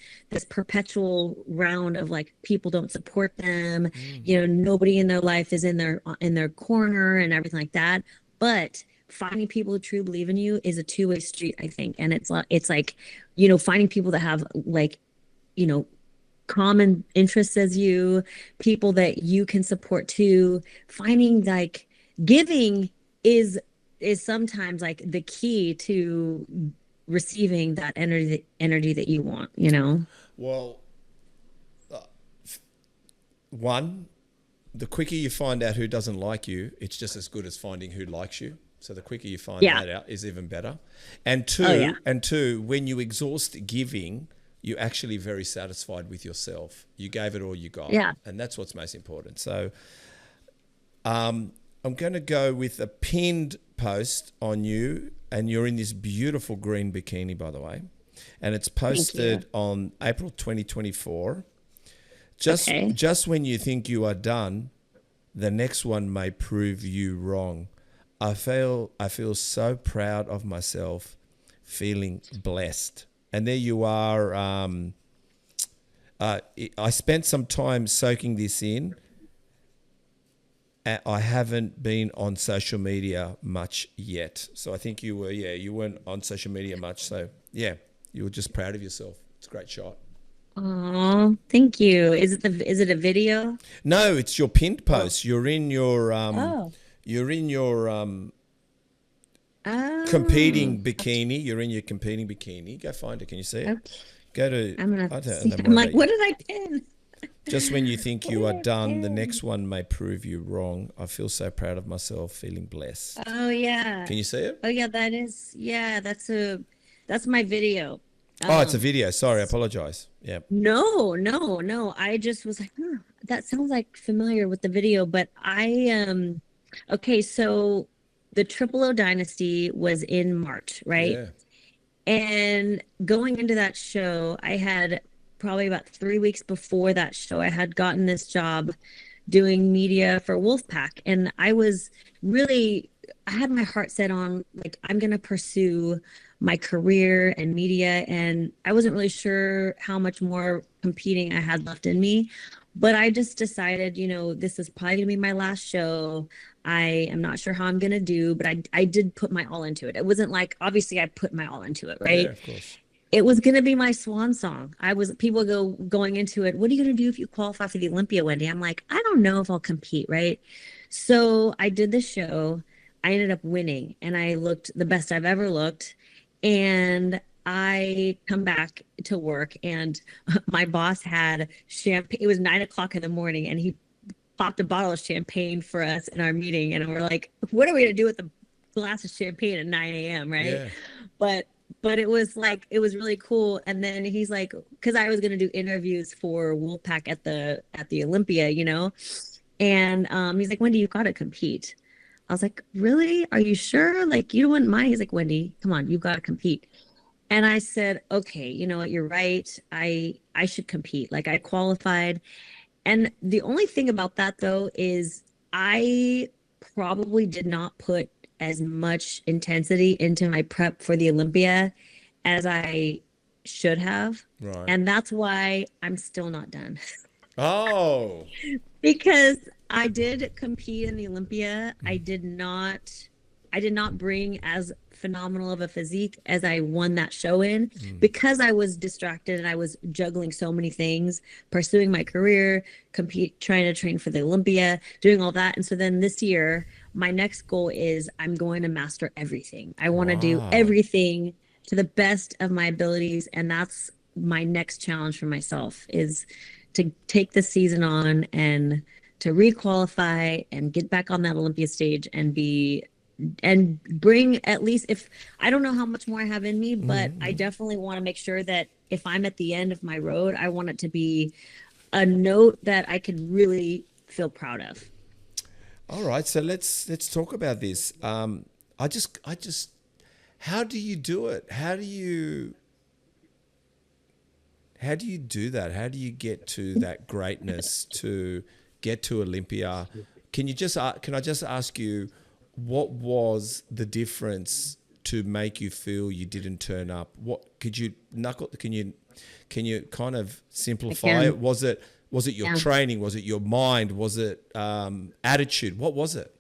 perpetual round of like people don't support them, you know, nobody in their life is in their corner and everything like that. But finding people who truly believe in you is a two-way street, I think. And it's like, you know, finding people that have like, you know, common interests as you, people that you can support too. Finding like giving is sometimes like the key to receiving that energy that you want, you know. Well, one, the quicker you find out who doesn't like you, it's just as good as finding who likes you. So the quicker you find that out is even better. And two, when you exhaust giving, you're actually very satisfied with yourself. You gave it all you got. Yeah. And that's what's most important. So I'm going to go with a pinned post on you, and you're in this beautiful green bikini, by the way. And it's posted on April 2024. Just when you think you are done, the next one may prove you wrong. I feel so proud of myself, feeling blessed. And there you are. I spent some time soaking this in. I haven't been on social media much yet. So I think you weren't on social media much. So yeah, you were just proud of yourself. It's a great shot. Oh, thank you. Is it a video? No, it's your pinned post. You're in your competing bikini. You're in your competing bikini. Go find it. Can you see it? Okay. Go to. I'm gonna see. I'm like, what did I pin? Just when you think you are done, the next one may prove you wrong. I feel so proud of myself, feeling blessed. Oh yeah. Can you see it? Oh yeah, that's my video. Oh, it's a video. Sorry, I apologize. Yeah. No. I just was like, that sounds like familiar with the video, but okay, so the Triple O Dynasty was in March, right? Yeah. And going into that show, I had probably about 3 weeks before that show, I had gotten this job doing media for Wolfpak. And I had my heart set on like, I'm going to pursue my career and media. And I wasn't really sure how much more competing I had left in me. But I just decided, you know, this is probably going to be my last show. I am not sure how I'm going to do, but I did put my all into it. It wasn't like, obviously I put my all into it, right? Yeah, of course. It was going to be my swan song. People going into it, what are you going to do if you qualify for the Olympia, Wendy? I'm like, I don't know if I'll compete, right? So I did the show. I ended up winning, and I looked the best I've ever looked. And I come back to work, and my boss had champagne. It was 9:00 in the morning, and he popped a bottle of champagne for us in our meeting. And we're like, what are we going to do with a glass of champagne at 9 a.m., right? Yeah. But it was like, it was really cool. And then he's like, because I was going to do interviews for Wolfpak at the Olympia, you know, and he's like, Wendy, you've got to compete. I was like, really? Are you sure? Like, you wouldn't mind? He's like, Wendy, come on, you've got to compete. And I said, okay, you know what? You're right. I should compete. Like, I qualified. And the only thing about that, though, is I probably did not put as much intensity into my prep for the Olympia as I should have. Right. And that's why I'm still not done. Oh. Because I did compete in the Olympia. I did not bring as phenomenal of a physique as I won that show in because I was distracted and I was juggling so many things, pursuing my career, trying to train for the Olympia, doing all that. And so then this year, my next goal is I'm going to master everything. I want to do everything to the best of my abilities. And that's my next challenge for myself, is to take the season on and to requalify and get back on that Olympia stage and bring, at least, if I don't know how much more I have in me, but I definitely want to make sure that if I'm at the end of my road, I want it to be a note that I can really feel proud of. All right, so let's talk about this. I just, how do you do it? How do you do that? How do you get to that greatness, to get to Olympia. Can I just ask you, what was the difference to make you feel you didn't turn up? What could you can you kind of simplify it? Was it your training? Was it your mind? Was it attitude? What was it?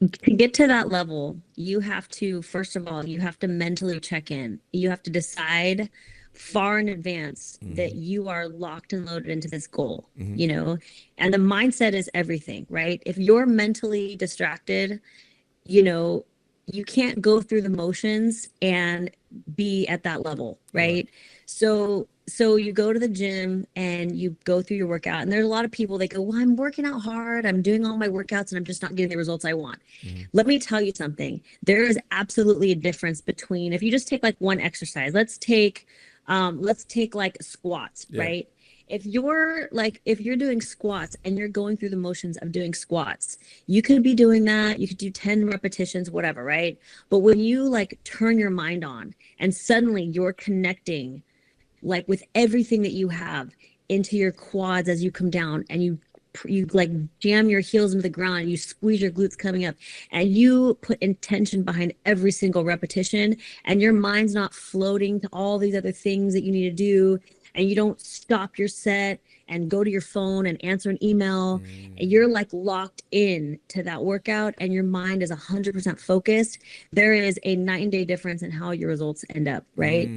To get to that level, you have to, first of all, you have to mentally check in. You have to decide far in advance that you are locked and loaded into this goal, you know, and the mindset is everything, right? If you're mentally distracted, you know, you can't go through the motions and be at that level, right? So you go to the gym and you go through your workout, and there's a lot of people, they go, well, I'm working out hard, I'm doing all my workouts, and I'm just not getting the results I want. Let me tell you something. There is absolutely a difference between, if you just take like one exercise, let's take like squats, right? If you're doing squats and you're going through the motions of doing squats, you could be doing that. You could do 10 repetitions, whatever, right? But when you like turn your mind on and suddenly you're connecting like with everything that you have into your quads as you come down, and you like jam your heels into the ground and you squeeze your glutes coming up, and you put intention behind every single repetition, and your mind's not floating to all these other things that you need to do, and you don't stop your set and go to your phone and answer an email, and you're like locked in to that workout and your mind is 100% focused, there is a night and day difference in how your results end up, right?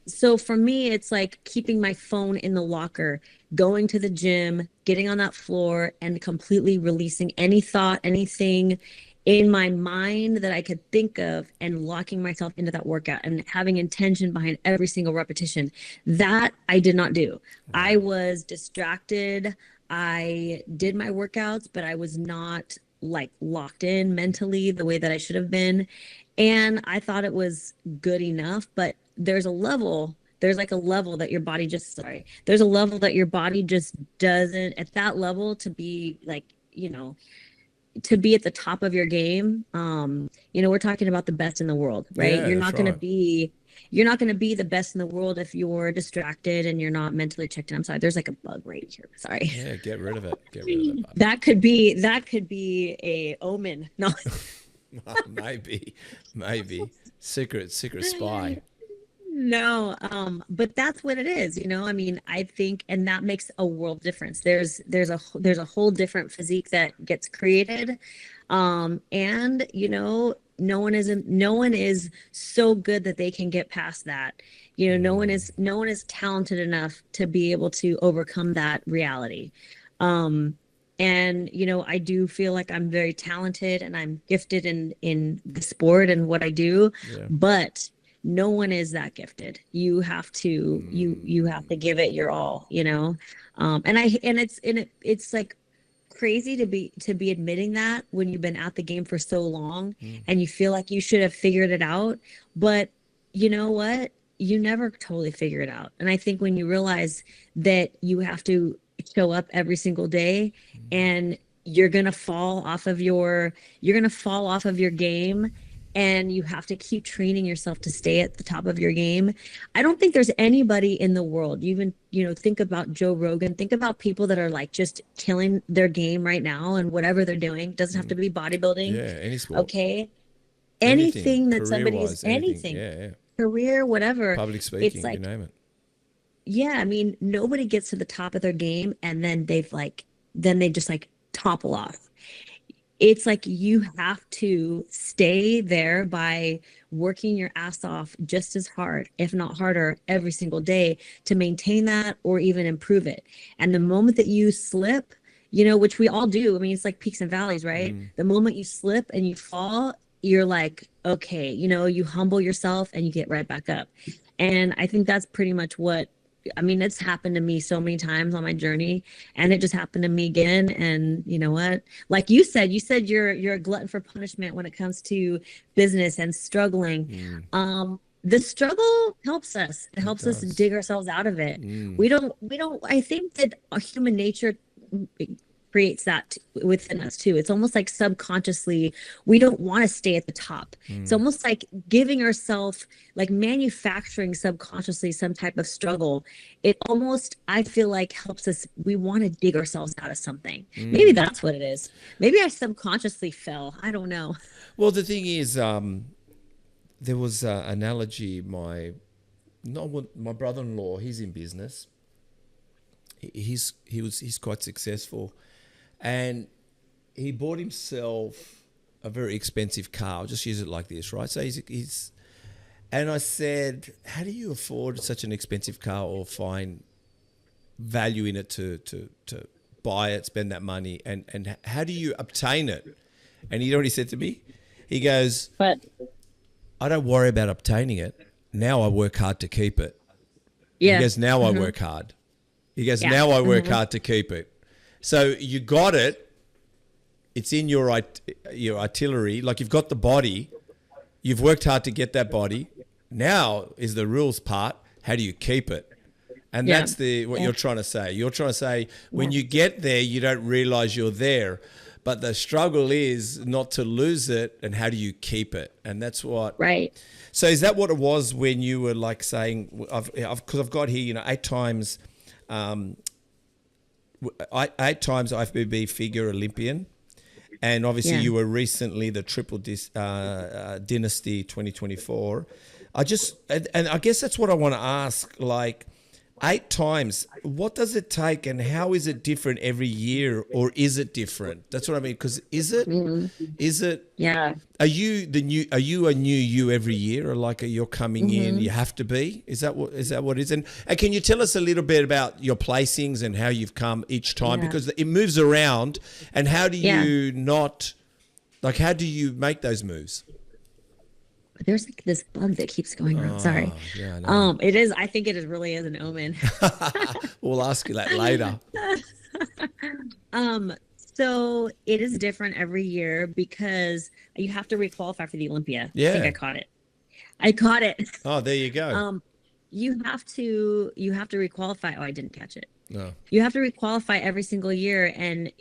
So for me, it's like keeping my phone in the locker, going to the gym, getting on that floor, and completely releasing any thought, anything in my mind that I could think of, and locking myself into that workout and having intention behind every single repetition. That I did not do. I was distracted. I did my workouts, but I was not like locked in mentally the way that I should have been. And I thought it was good enough, but there's a level that your body just doesn't, at that level, to be like, you know, to be at the top of your game. You know, we're talking about the best in the world, right? Yeah, you're not going to be the best in the world if you're distracted and you're not mentally checked in. I'm sorry, there's like a bug right here. Sorry. Yeah, get rid of it. That could be a omen. No. maybe secret spy. No, but that's what it is, you know. I mean, I think, and that makes a world difference. There's a whole different physique that gets created, and you know, no one is so good that they can get past that. You know, no one is talented enough to be able to overcome that reality. And you know, I do feel like I'm very talented and I'm gifted in the sport and what I do, but no one is that gifted. You have to you have to give it your all, you know. It's like crazy to be admitting that when you've been at the game for so long and you feel like you should have figured it out, but you know what? You never totally figure it out. And I think when you realize that you have to show up every single day, and you're going to fall off of your game, and you have to keep training yourself to stay at the top of your game. I don't think there's anybody in the world, even, you know, think about Joe Rogan, think about people that are like just killing their game right now and whatever they're doing. It doesn't have to be bodybuilding. Yeah, any sport. Okay. Anything that somebody's, anything. Yeah. Career, whatever. Public speaking, it's like, you name it. Yeah, I mean, nobody gets to the top of their game and then they just like topple off. It's like you have to stay there by working your ass off just as hard, if not harder, every single day to maintain that or even improve it. And the moment that you slip, you know, which we all do, I mean, it's like peaks and valleys, right? The moment you slip and you fall, you're like, okay, you know, you humble yourself and you get right back up. And I think that's pretty much what, I mean, it's happened to me so many times on my journey, and it just happened to me again. And you know what? Like you said you're a glutton for punishment when it comes to business and struggling. The struggle helps us. It helps us dig ourselves out of it. We don't, I think that our human nature creates that within us too. It's almost like subconsciously we don't want to stay at the top. It's almost like giving ourselves, like manufacturing subconsciously some type of struggle. It almost, I feel like, helps us. We want to dig ourselves out of something. Maybe that's what it is. Maybe I subconsciously fell. I don't know. Well, the thing is, there was an analogy. My brother-in-law, he's in business. He's quite successful, and he bought himself a very expensive car. I'll just use it like this, right? So he's and I said, how do you afford such an expensive car or value in it to buy it, spend that money, and how do you obtain it? And he already said to me, he goes, But I don't worry about obtaining it. Now I work hard to keep it. yeah, He goes, now I work hard. He goes, now I work hard to keep it. So you got it. It's in your artillery. Like, you've got the body. You've worked hard to get that body. Now is the rules part. How do you keep it? And that's what you're trying to say. You're trying to say when you get there, you don't realize you're there. But the struggle is not to lose it, and how do you keep it? And that's what. right. So is that what it was when you were like saying, because I've got here, 8 times, 8 times IFBB Figure Olympian, and obviously you were recently the Triple Dynasty 2024. And I guess that's what I want to ask, like, 8 times, what does it take and how is it different every year, or is it different? That's what I mean. Because is it, Yeah. are you a new you every year, or like you're coming in, you have to be? Is that what it is? And can you tell us a little bit about your placings and how you've come each time? Yeah. Because it moves around, and how do you how do you make those moves? There's like this bug that keeps going around. Sorry. Yeah, I know. It is. I think it really is an omen. We'll ask you that later. So it is different every year because you have to requalify for the Olympia. Yeah. I think I caught it. Oh, there you go. You have to requalify. Oh, I didn't catch it. No. You have to requalify every single year, and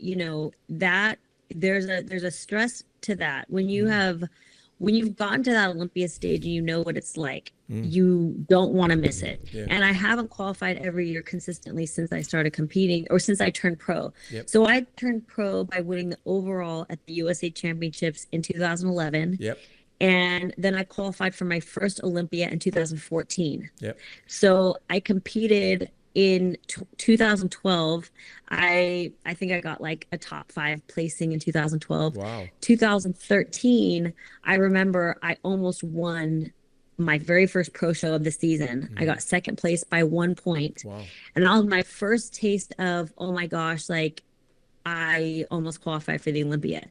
that there's a stress to that when you've gotten to that Olympia stage and you know what it's like. You don't want to miss it. Yeah. And I haven't qualified every year consistently since I started competing, or since I turned pro. Yep. So I turned pro by winning the overall at the USA Championships in 2011. Yep. And then I qualified for my first Olympia in 2014. Yep. So I competed in 2012. I think I got like a top 5 placing in 2012. Wow. 2013, I remember I almost won my very first pro show of the season. I got second place by 1 point. Wow. And that was my first taste of, oh my gosh, like I almost qualified for the Olympia,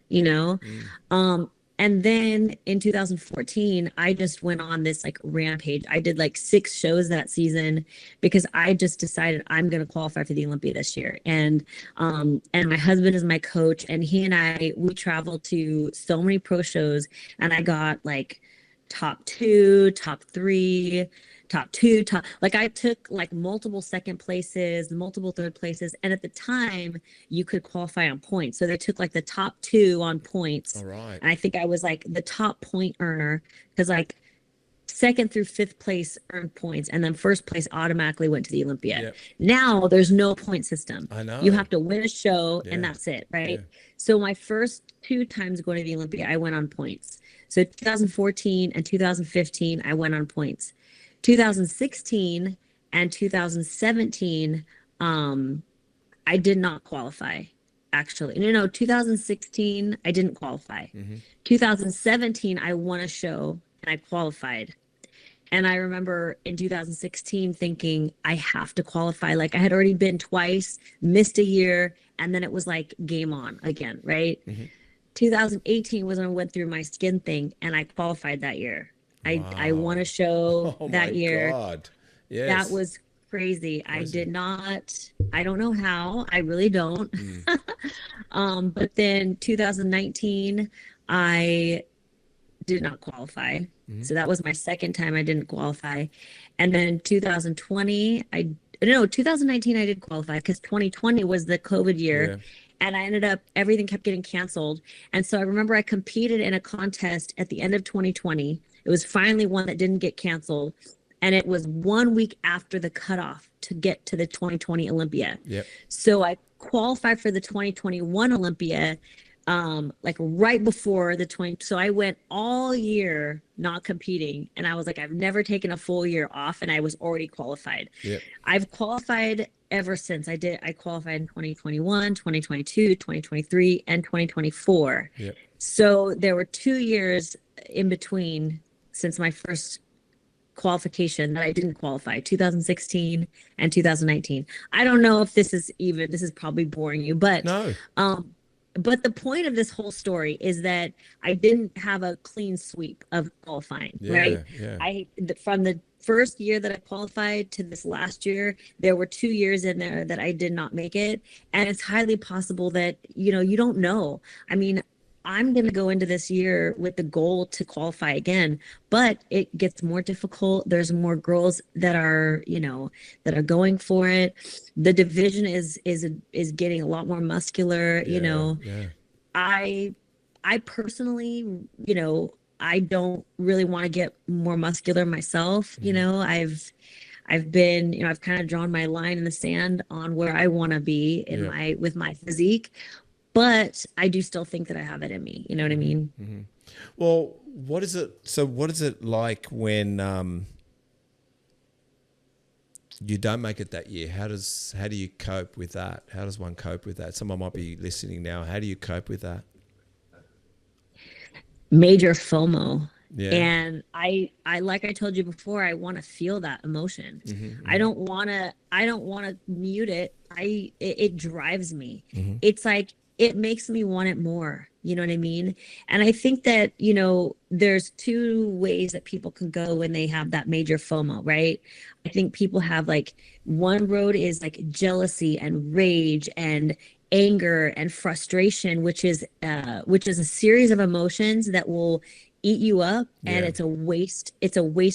And then in 2014, I just went on this like rampage. I did like 6 shows that season because I just decided I'm going to qualify for the Olympia this year. And my husband is my coach, and he and we traveled to so many pro shows, and I got like top 2, top 3, top 2, like I took like multiple second places, multiple third places. And at the time you could qualify on points. So they took like the top 2 on points. All right. And I think I was like the top point earner, because like 2nd through 5th place earned points, and then 1st place automatically went to the Olympia. Yep. Now there's no point system. I know. You have to win a show and Yeah. that's it, right? Yeah. So my first 2 times going to the Olympia, I went on points. So 2014 and 2015, I went on points. 2016 and 2017, I did not qualify. Actually, no, 2016, I didn't qualify. 2017, I won a show and I qualified. And I remember in 2016 thinking, I have to qualify. Like I had already been twice, missed a year, and then it was like game on again, right? 2018 was when I went through my skin thing, and I qualified that year. I won a show that year. Oh my God. Yes. That was crazy. I don't know how. I really don't. But then 2019, I did not qualify. So that was my second time I didn't qualify. And then 2019 I did qualify, because 2020 was the COVID year. Yeah. and I ended up, everything kept getting canceled. And so I remember I competed in a contest at the end of 2020. It was finally one that didn't get canceled. And it was 1 week after the cutoff to get to the 2020 Olympia. Yep. So I qualified for the 2021 Olympia, like right before the 20. So I went all year not competing. And I was like, I've never taken a full year off, and I was already qualified. Yep. I've qualified ever since. I qualified in 2021, 2022, 2023, and 2024. Yep. So there were 2 years in between since my first qualification that I didn't qualify, 2016 and 2019. I don't know if this is probably boring you, but No. But the point of this whole story is that I didn't have a clean sweep of qualifying, right? Yeah. From the first year that I qualified to this last year, there were 2 years in there that I did not make it. And it's highly possible that, you don't know. I mean, I'm going to go into this year with the goal to qualify again, but it gets more difficult. There's more girls that are, that are going for it. The division is getting a lot more muscular. Yeah. I personally, I don't really want to get more muscular myself. I've been, I've kind of drawn my line in the sand on where I want to be with my physique. But I do still think that I have it in me. You know what I mean? Mm-hmm. Well, what is it like when you don't make it that year? How do you cope with that? How does one cope with that? Someone might be listening now. How do you cope with that? Major FOMO. Yeah. And I like I told you before, I want to feel that emotion. Mm-hmm. I don't want to mute it. It drives me. Mm-hmm. It's like, it makes me want it more. You know what I mean? And I think that, there's two ways that people can go when they have that major FOMO, right? I think people have like, one road is like jealousy and rage and anger and frustration, which is a series of emotions that will eat you up. And it's a waste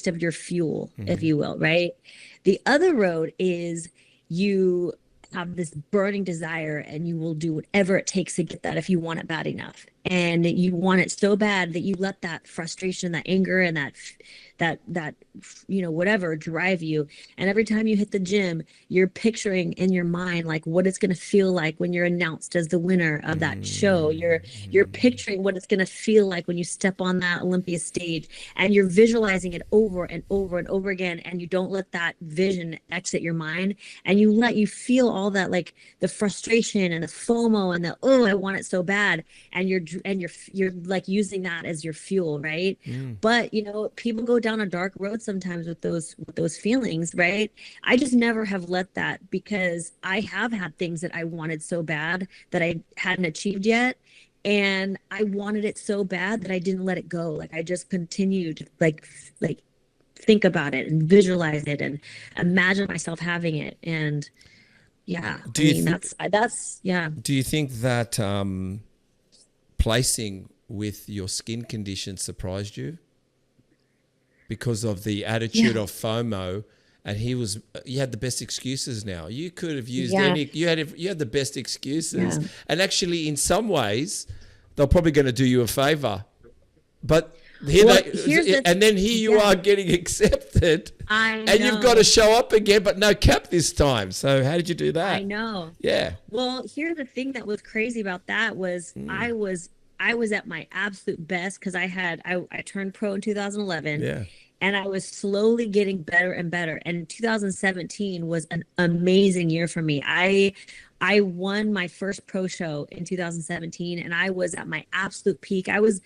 of your fuel, if you will, right? The other road is you have this burning desire, and you will do whatever it takes to get that if you want it bad enough. And you want it so bad that you let that frustration, that anger, and that whatever drive you. And every time you hit the gym, you're picturing in your mind like what it's going to feel like when you're announced as the winner of that show. You're picturing what it's going to feel like when you step on that Olympia stage, and you're visualizing it over and over and over again. And you don't let that vision exit your mind, and you feel all that, like the frustration and the FOMO and the, I want it so bad. And you're like using that as your fuel, right? But people go down a dark road sometimes with those feelings, right? I just never have let that, because I have had things that I wanted so bad that I hadn't achieved yet, and I wanted it so bad that I didn't let it go. Like I just continued like think about it and visualize it and imagine myself having it. And do you think that placing with your skin condition surprised you because of the attitude of FOMO? And you had the best excuses now. You could have used you had the best excuses. Yeah. And actually, in some ways, they're probably going to do you a favor. But here you are getting accepted. I know. And you've got to show up again, but no cap this time. So how did you do that? I know. Yeah. Well, here's the thing that was crazy about that was I was at my absolute best, because I turned pro in 2011. Yeah. And I was slowly getting better and better. And 2017 was an amazing year for me. I won my first pro show in 2017, and I was at my absolute peak. I was,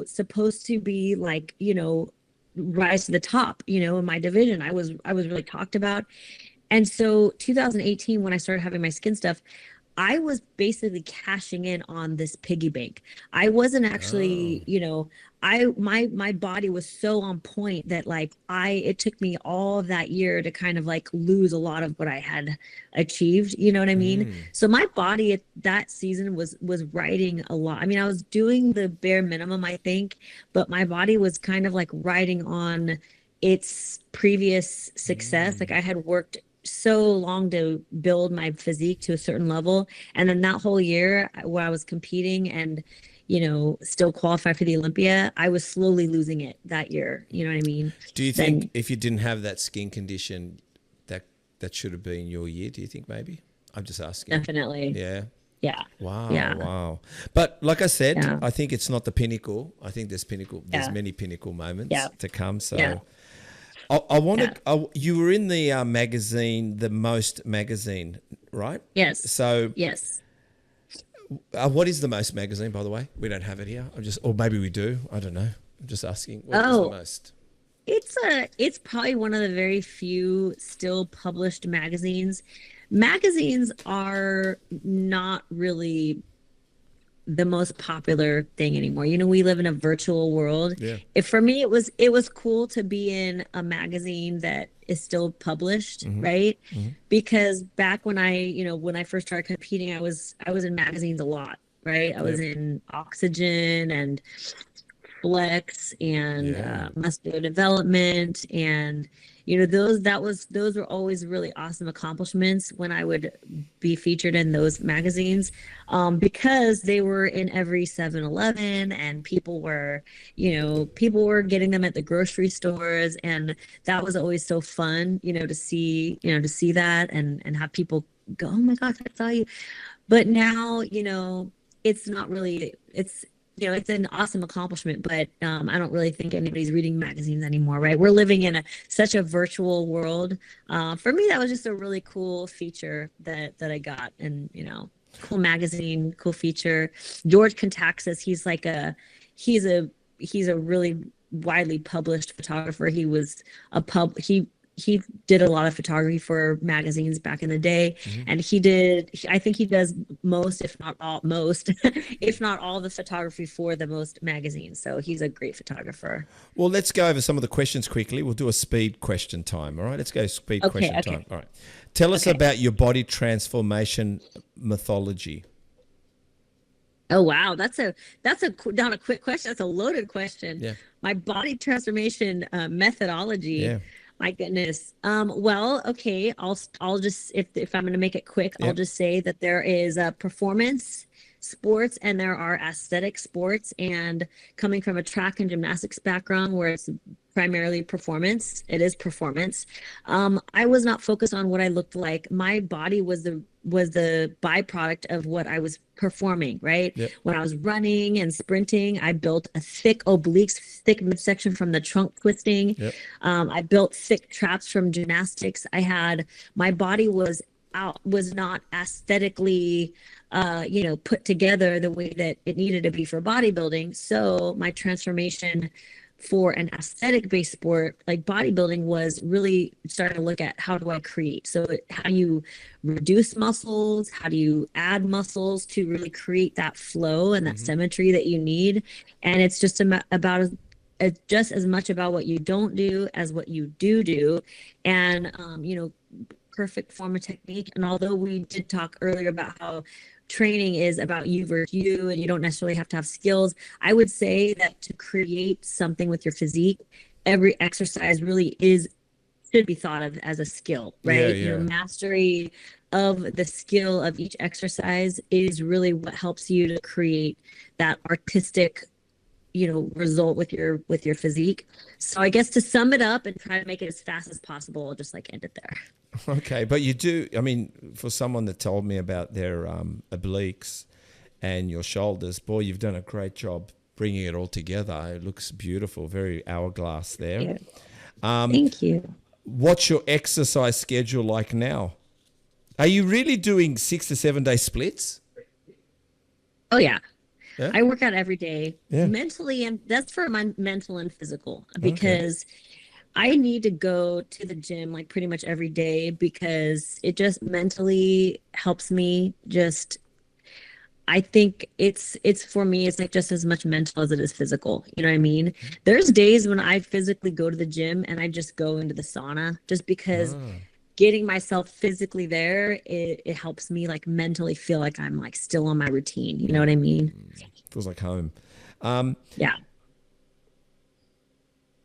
supposed to be like, rise to the top, in my division. I was really talked about. And so 2018, when I started having my skin stuff, I was basically cashing in on this piggy bank. I wasn't actually, my body was so on point that it took me all of that year to kind of like lose a lot of what I had achieved. You know what I mean? So my body that season was riding a lot. I mean, I was doing the bare minimum, I think, but my body was kind of like riding on its previous success. Like I had worked so long to build my physique to a certain level. And then that whole year where I was competing and, still qualified for the Olympia, I was slowly losing it that year. You know what I mean? Do you Then think if you didn't have that skin condition, that should have been your year? Do you think maybe? I'm just asking. definitely. Yeah. Yeah. Wow. Yeah. Wow. But like I said, Yeah. I think it's not the pinnacle. I think there's Yeah. many pinnacle moments Yeah. to come. So Yeah. I want to. You were in the magazine, the Most magazine, right? Yes. So Yes. what is the Most magazine, by the way? We don't have it here. Or maybe we do. I don't know. I'm just asking. What is the Most? It's probably one of the very few still published magazines. Magazines are not really the most popular thing anymore. We live in a virtual world. Yeah. For me, it was cool to be in a magazine that is still published, right? Because back when when I first started competing, I was in magazines a lot, right? I was in Oxygen and Flex and Muscular Development, and those were always really awesome accomplishments when I would be featured in those magazines, because they were in every 7-Eleven, and people were getting them at the grocery stores, and that was always so fun, to see that and have people go, oh my gosh, I saw you. But now, it's not really, it's an awesome accomplishment, but I don't really think anybody's reading magazines anymore, right? We're living in such a virtual world. For me, that was just a really cool feature that I got, and cool magazine, cool feature. George Contaxis, he's a really widely published photographer. He did a lot of photography for magazines back in the day, and I think he does most, if not all, if not all the photography for the Most magazines. So he's a great photographer. Well, let's go over some of the questions quickly. We'll do a speed question time. All right, let's go speed question time. All right. Tell us about your body transformation mythology. Oh wow, that's not a quick question. That's a loaded question. Yeah. My body transformation methodology. Yeah. My goodness. Well, okay. I'll just, if I'm going to make it quick, I'll just say that there is performance sports and there are aesthetic sports, and coming from a track and gymnastics background where it's primarily performance, it is performance. I was not focused on what I looked like. My body was the byproduct of what I was performing, right? Yep. When I was running and sprinting, I built a thick obliques, thick midsection from the trunk twisting. Yep. I built thick traps from gymnastics. My body was not aesthetically put together the way that it needed to be for bodybuilding. So my transformation for an aesthetic based sport like bodybuilding was really starting to look at, how do I create? So how do you reduce muscles? How do you add muscles to really create that flow and that symmetry that you need? And it's just about just as much about what you don't do as what you do. And perfect form of technique. And although we did talk earlier about how training is about you versus you, and you don't necessarily have to have skills, I would say that to create something with your physique, every exercise really should be thought of as a skill, right? Yeah. Mastery of the skill of each exercise is really what helps you to create that artistic result with your physique. So I guess to sum it up and try to make it as fast as possible, I'll just end it there. Okay, but you do, for someone that told me about their obliques and your shoulders, boy, you've done a great job bringing it all together. It looks beautiful, very hourglass there. Yeah. Thank you. What's your exercise schedule like now? Are you really doing 6 to 7 day splits? Oh, yeah. Yeah? I work out every day, Yeah. mentally, and that's for my mental and physical, because I need to go to the gym pretty much every day, because it just mentally helps me. I think it's for me, it's just as much mental as it is physical. You know what I mean? There's days when I physically go to the gym and I just go into the sauna, just because getting myself physically there, it helps me mentally feel like I'm still on my routine. You know what I mean? Feels like home. Yeah.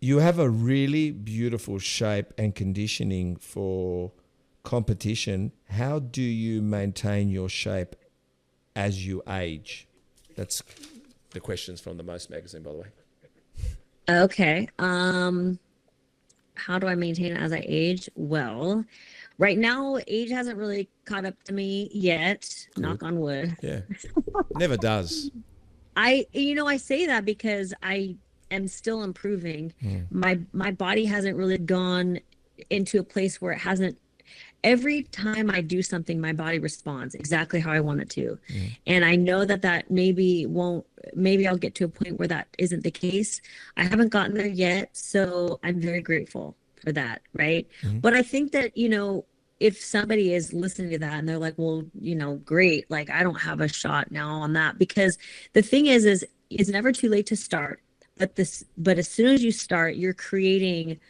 You have a really beautiful shape and conditioning for competition, how do you maintain your shape as you age? That's the questions from the Most magazine, by the way. Okay. How do I maintain it as I age? Well, right now, age hasn't really caught up to me yet. Good. Knock on wood. Yeah. Never does. I say that because I am still improving. My body hasn't really gone into a place where it hasn't. Every time I do something, my body responds exactly how I want it to. And I know that maybe I'll get to a point where that isn't the case. I haven't gotten there yet, so I'm very grateful for that, right? But I think that, if somebody is listening to that and they're like, well, great, like I don't have a shot now on that, because the thing is it's never too late to start. But as soon as you start, you're creating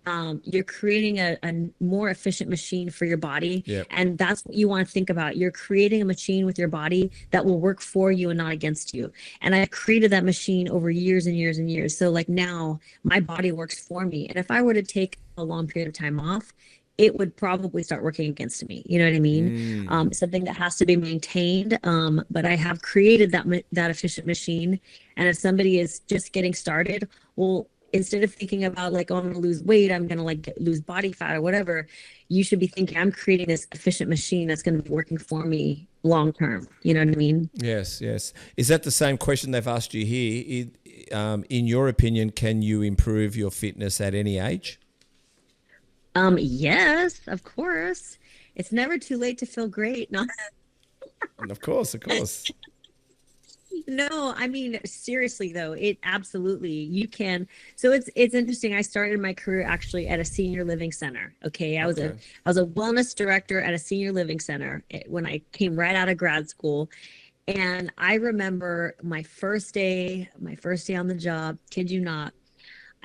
a more efficient machine for your body. Yep. And that's what you want to think about. You're creating a machine with your body that will work for you and not against you. And I created that machine over years and years and years. So like now my body works for me. And if I were to take a long period of time off, it would probably start working against me. You know what I mean? Something that has to be maintained. But I have created that efficient machine. And if somebody is just getting started, well, instead of thinking about like, oh, I'm going to lose weight, I'm going to like lose body fat or whatever, you should be thinking, I'm creating this efficient machine that's going to be working for me long term. You know what I mean? Yes, yes. Is that the same question they've asked you here? In your opinion, can you improve your fitness at any age? Yes, of course. It's never too late to feel great. No. Of course. No, I mean, seriously though, it absolutely, you can. So it's interesting. I started my career actually at a senior living center. Okay. I was a wellness director at a senior living center when I came right out of grad school. And I remember my first day on the job, kid you not,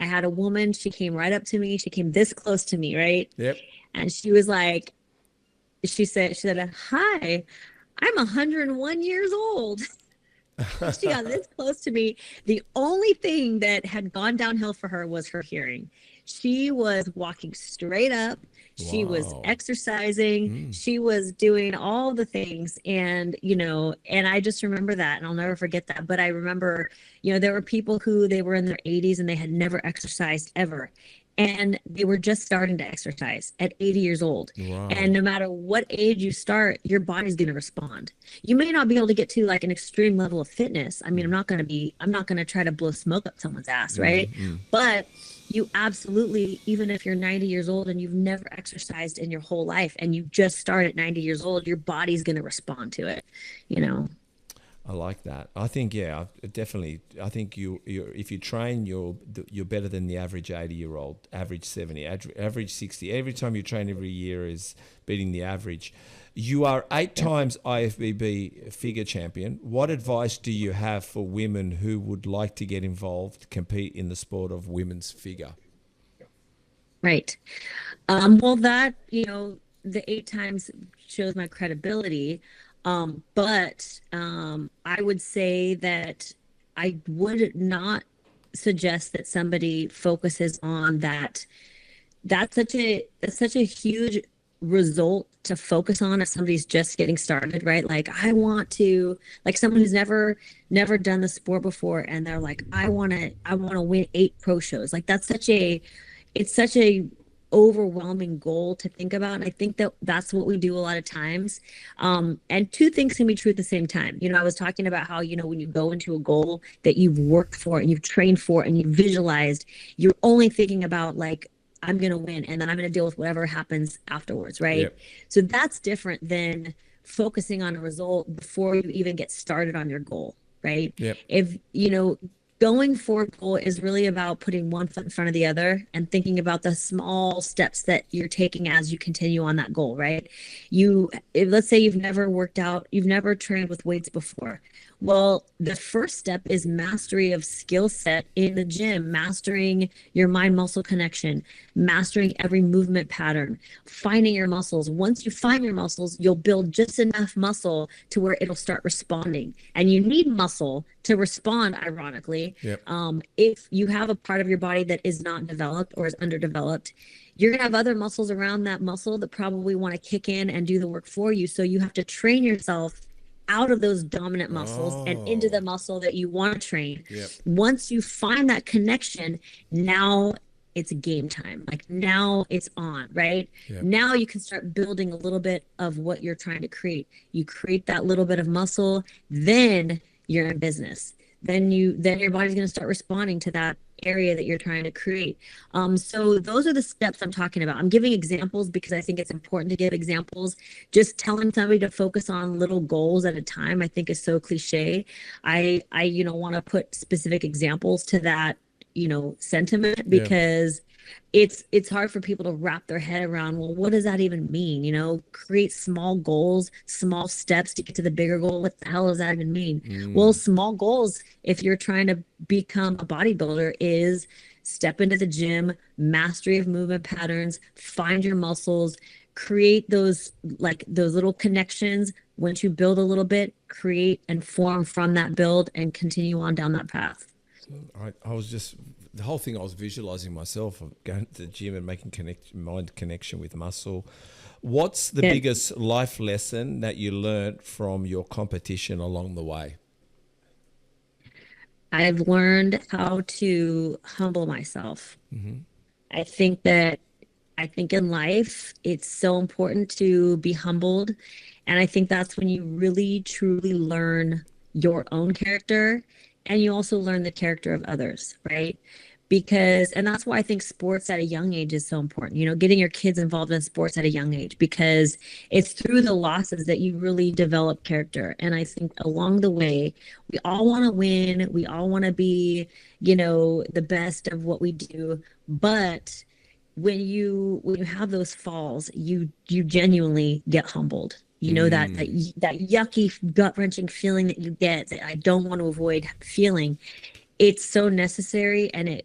I had a woman, she came right up to me. She came this close to me, right? Yep. And she was like, she said, hi, I'm 101 years old. She got this close to me. The only thing that had gone downhill for her was her hearing. She was walking straight up. She was exercising. She was doing all the things. And, and I just remember that, and I'll never forget that. But I remember, there were people who they were in their 80s and they had never exercised ever. And they were just starting to exercise at 80 years old. Wow. And no matter what age you start, your body's going to respond. You may not be able to get to like an extreme level of fitness. I mean, I'm not going to try to blow smoke up someone's ass, right? But you absolutely, even if you're 90 years old and you've never exercised in your whole life and you just start at 90 years old, your body's going to respond to it, I like that. I think, definitely. I think you if you train, you're better than the average 80-year-old, average 70, average 60. Every time you train every year is beating the average. You are 8 times IFBB figure champion. What advice do you have for women who would like to get involved, compete in the sport of women's figure? Right. Well, that, the 8 times shows my credibility. But I would say that I would not suggest that somebody focuses on that. That's such a huge result to focus on if somebody's just getting started, right? Like I want to, like someone who's never done the sport before and they're like, I want to win 8 pro shows. Like it's such a overwhelming goal to think about. And I think that's what we do a lot of times. And 2 things can be true at the same time. I was talking about how, when you go into a goal that you've worked for and you've trained for and you've visualized, you're only thinking about like, I'm going to win and then I'm going to deal with whatever happens afterwards. Right. Yep. So that's different than focusing on a result before you even get started on your goal. Right. Yep. If, going for a goal is really about putting one foot in front of the other and thinking about the small steps that you're taking as you continue on that goal, right? Let's say you've never worked out, you've never trained with weights before. Well, the first step is mastery of skill set in the gym, mastering your mind muscle connection, mastering every movement pattern, finding your muscles. Once you find your muscles, you'll build just enough muscle to where it'll start responding. And you need muscle to respond, ironically. Yep. If you have a part of your body that is not developed or is underdeveloped, you're going to have other muscles around that muscle that probably want to kick in and do the work for you. So you have to train yourself out of those dominant muscles and into the muscle that you want to train. Yep. Once you find that connection, now it's game time. Like now it's on, right? Yep. Now you can start building a little bit of what you're trying to create. You create that little bit of muscle, then you're in business. Then your body's going to start responding to that area that you're trying to create. So those are the steps I'm talking about. I'm giving examples because I think it's important to give examples. Just telling somebody to focus on little goals at a time, I think is so cliche. I want to put specific examples to that, sentiment, because it's hard for people to wrap their head around, well, what does that even mean? Create small goals, small steps to get to the bigger goal. What the hell does that even mean? Well, small goals, if you're trying to become a bodybuilder, is step into the gym, mastery of movement patterns, find your muscles, create those little connections. Once you build a little bit, create and form from that build and continue on down that path. I was just, the whole thing I was visualizing myself of going to the gym and making mind connection with muscle. What's the biggest life lesson that you learned from your competition along the way? I've learned how to humble myself. I think in life, it's so important to be humbled. And I think that's when you really, truly learn your own character. And you also learn the character of others, right? And that's why I think sports at a young age is so important, getting your kids involved in sports at a young age, because it's through the losses that you really develop character. And I think along the way, we all want to win. We all want to be, the best of what we do. But when you have those falls, you genuinely get humbled. That yucky, gut-wrenching feeling that you get that I don't want to avoid feeling. It's so necessary, and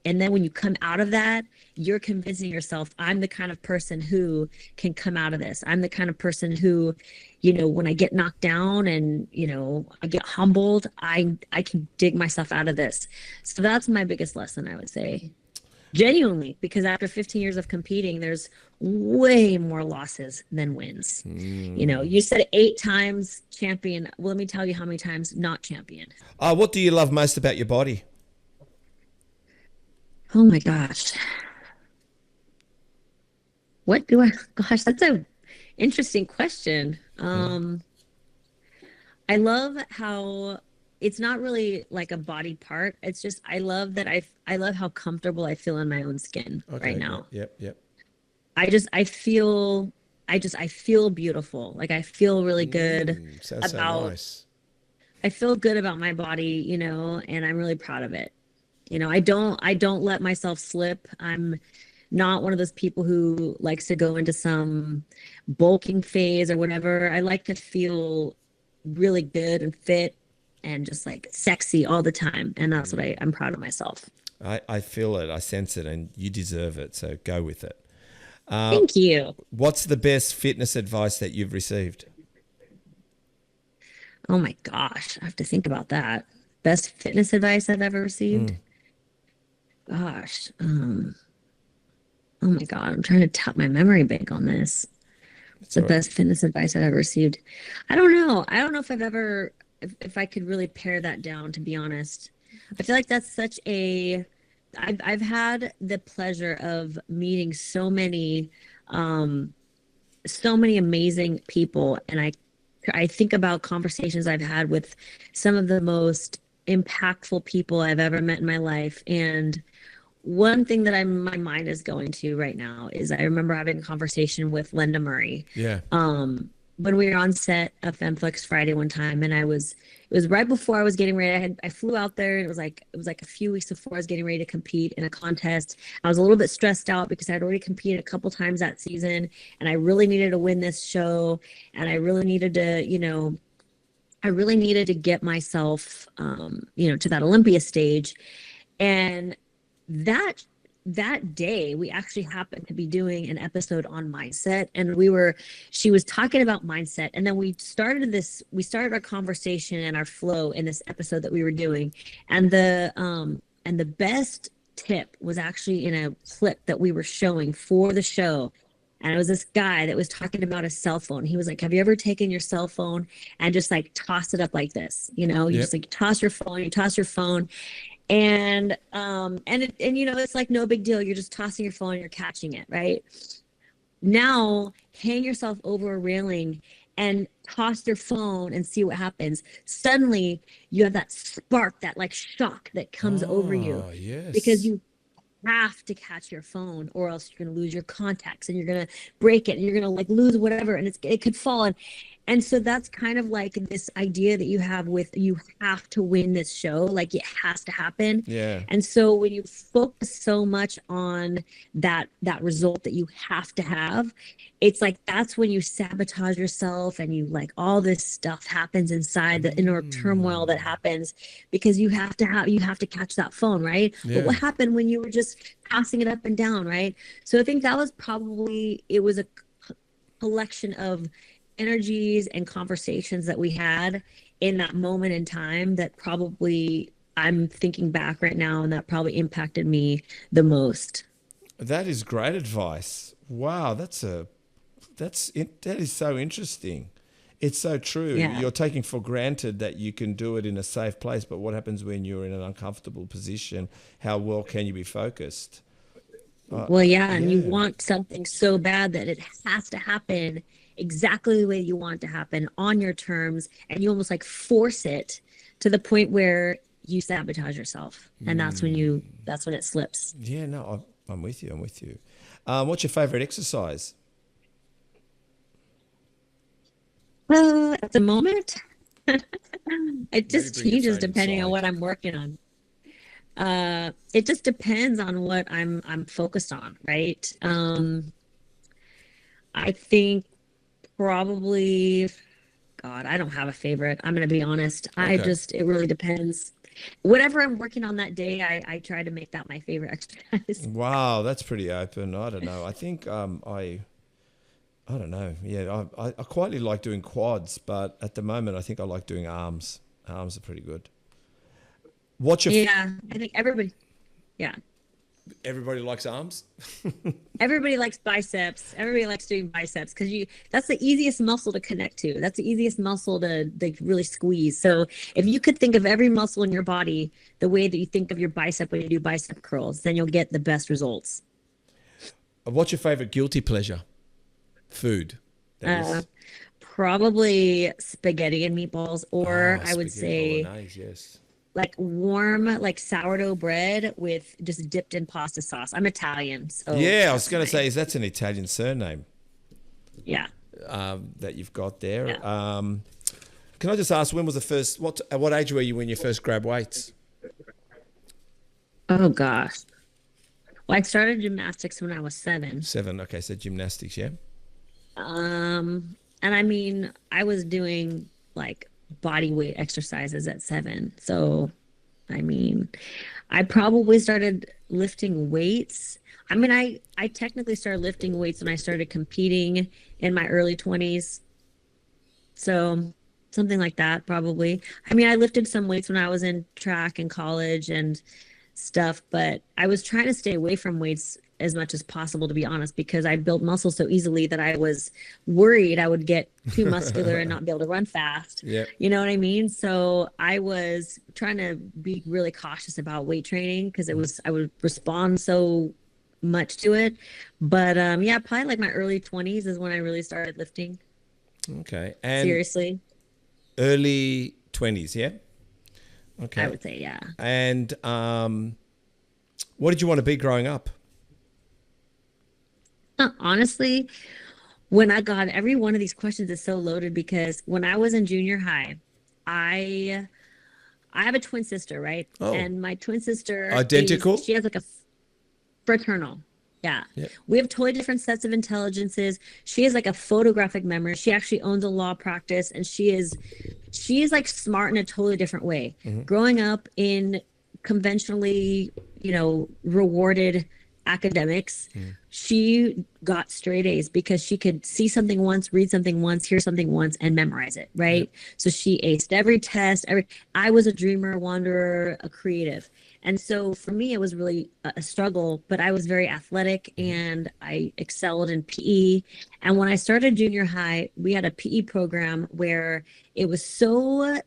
then when you come out of that, you're convincing yourself, I'm the kind of person who can come out of this. I'm the kind of person who, when I get knocked down and, I get humbled, I can dig myself out of this. So that's my biggest lesson, I would say. Genuinely, because after 15 years of competing, there's way more losses than wins. You said 8 times champion. Well, let me tell you how many times not champion. What do you love most about your body? Oh my gosh. Gosh, that's a interesting question. I love how it's not really like a body part. It's just, I love how comfortable I feel in my own skin right now. Yep. I feel beautiful. Like I feel really good Sounds so nice. I feel good about my body, and I'm really proud of it. I don't let myself slip. I'm not one of those people who likes to go into some bulking phase or whatever. I like to feel really good and fit and just like sexy all the time. And that's what I'm proud of myself. I feel it. I sense it, and you deserve it. So go with it. Thank you. What's the best fitness advice that you've received? Oh my gosh. I have to think about that. Best fitness advice I've ever received. Gosh. Oh my God. I'm trying to tap my memory bank on this. It's the best fitness advice I've ever received. I don't know if I could really pare that down, to be honest. I feel like that's such I've had the pleasure of meeting so many amazing people. And I think about conversations I've had with some of the most impactful people I've ever met in my life. And one thing that my mind is going to right now is I remember having a conversation with Linda Murray. Yeah. When we were on set of Femflex Friday one time, and it was right before I was getting ready. I flew out there, and it was like a few weeks before I was getting ready to compete in a contest. I was a little bit stressed out because I'd already competed a couple times that season, and I really needed to win this show, and I really needed to, I really needed to get myself, to that Olympia stage. And that day we actually happened to be doing an episode on mindset, and she was talking about mindset, and then we started our conversation and our flow in this episode that we were doing. And the best tip was actually in a clip that we were showing for the show. And it was this guy that was talking about a cell phone. He was like, have you ever taken your cell phone and just like tossed it up like this? You just like toss your phone, and it's like no big deal. You're just tossing your phone and you're catching it, right? Now hang yourself over a railing and toss your phone and see what happens. Suddenly you have that spark, that like shock that comes over you. Yes. Because you have to catch your phone, or else you're going to lose your contacts and you're going to break it and you're going to like lose whatever, and it could fall. And so that's kind of like this idea that you have with, you have to win this show, like it has to happen. Yeah. And so when you focus so much on that result that you have to have, it's like that's when you sabotage yourself, and you like all this stuff happens inside, the inner turmoil that happens because you have to catch that phone, right? Yeah. But what happened when you were just passing it up and down, right? So I think that was it was a collection of energies and conversations that we had in that moment in time that probably, I'm thinking back right now, and that probably impacted me the most. That is great advice. Wow, that is so interesting. It's so true. Yeah. You're taking for granted that you can do it in a safe place, but what happens when you're in an uncomfortable position? How well can you be focused? Well, yeah, and you want something so bad that it has to happen exactly the way you want it to happen on your terms, and you almost like force it to the point where you sabotage yourself, and that's when it slips. Yeah, no, I'm with you. What's your favorite exercise? At the moment, it just Maybe bring your changes phone depending on inside. what I'm working on. It just depends on what I'm focused on, right? I think probably, God, I don't have a favorite. I'm going to be honest. Okay. It really depends. Whatever I'm working on that day, I try to make that my favorite exercise. Wow, that's pretty open. I don't know. I think I don't know. Yeah, I quietly like doing quads, but at the moment I think I like doing arms. Arms are pretty good. What's your Yeah, I think everybody Everybody likes arms? everybody likes biceps. Everybody likes doing biceps because that's the easiest muscle to connect to. That's the easiest muscle to really squeeze. So if you could think of every muscle in your body the way that you think of your bicep when you do bicep curls, then you'll get the best results. What's your favorite guilty pleasure? Food. that is. Probably spaghetti and meatballs, or I would Spaghetti say bolognese, yes. like warm, like sourdough bread with just dipped in pasta sauce. I'm Italian, so Yeah, I was that's going to say, that's an Italian surname yeah. that you've got there. Yeah. Can I just ask, when was the first, at what age were you when you first grabbed weights? Oh gosh. Well, I started gymnastics when I was 7. 7, okay, so gymnastics, yeah? And I mean, I was doing like body weight exercises at 7. So, I mean, I probably started lifting weights. I mean, I technically started lifting weights when I started competing in my early 20s. So, something like that, probably. I mean, I lifted some weights when I was in track in college and stuff, but I was trying to stay away from weights as much as possible, to be honest, because I built muscle so easily that I was worried I would get too muscular and not be able to run fast. Yeah. You know what I mean? So I was trying to be really cautious about weight training because I would respond so much to it. But yeah, probably like my early 20s is when I really started lifting. Okay. And Seriously. early 20s, yeah? Okay. I would say, yeah. And what did you want to be growing up? Honestly, when I got every one of these questions is so loaded because when I was in junior high, I have a twin sister, right? Oh. And my twin sister Identical? she has like a fraternal. Yeah. Yep. We have totally different sets of intelligences. She has like a photographic memory. She actually owns a law practice, and she is like smart in a totally different way. Growing up in conventionally, rewarded academics, she got straight A's because she could see something once, read something once, hear something once, and memorize it, right? So she aced every test. I was a dreamer, wanderer, a creative. And so for me, it was really a struggle, but I was very athletic and I excelled in PE. And when I started junior high, we had a PE program where it was so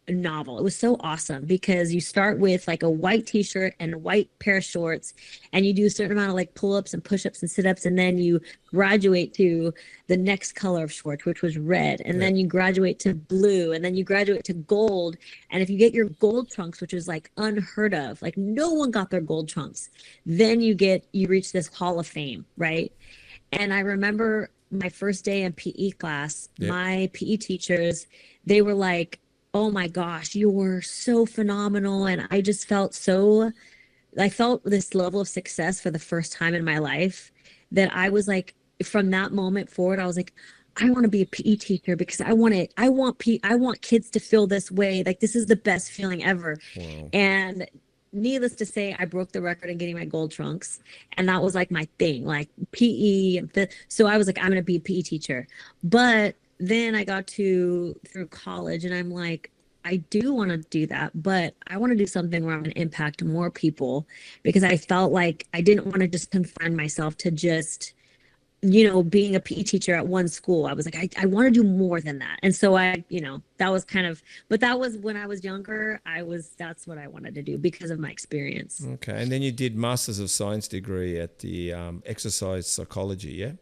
novel. It was so awesome because you start with like a white t-shirt and a white pair of shorts, and you do a certain amount of like pull-ups and push-ups and sit-ups, and then you graduate to the next color of shorts, which was red, and then you graduate to blue, and then you graduate to gold. And if you get your gold trunks, which is like unheard of, like no one got their gold trunks, then you reach this hall of fame, right? And I remember my first day in PE class, my PE teachers, they were like, oh my gosh, you were so phenomenal. And I just felt I felt this level of success for the first time in my life, that I was like, from that moment forward, I was like, I want to be a PE teacher because I want kids to feel this way. Like, this is the best feeling ever. Wow. And needless to say, I broke the record in getting my gold trunks. And that was like my thing, like PE. So I was like, I'm going to be a PE teacher. But then I got through college, and I'm like, I do want to do that, but I want to do something where I'm going to impact more people, because I felt like I didn't want to just confine myself to just, being a PE teacher at one school. I was like, I want to do more than that. And so that was but that was when I was younger. That's what I wanted to do because of my experience. Okay. And then you did Masters of Science degree at the exercise psychology, yeah?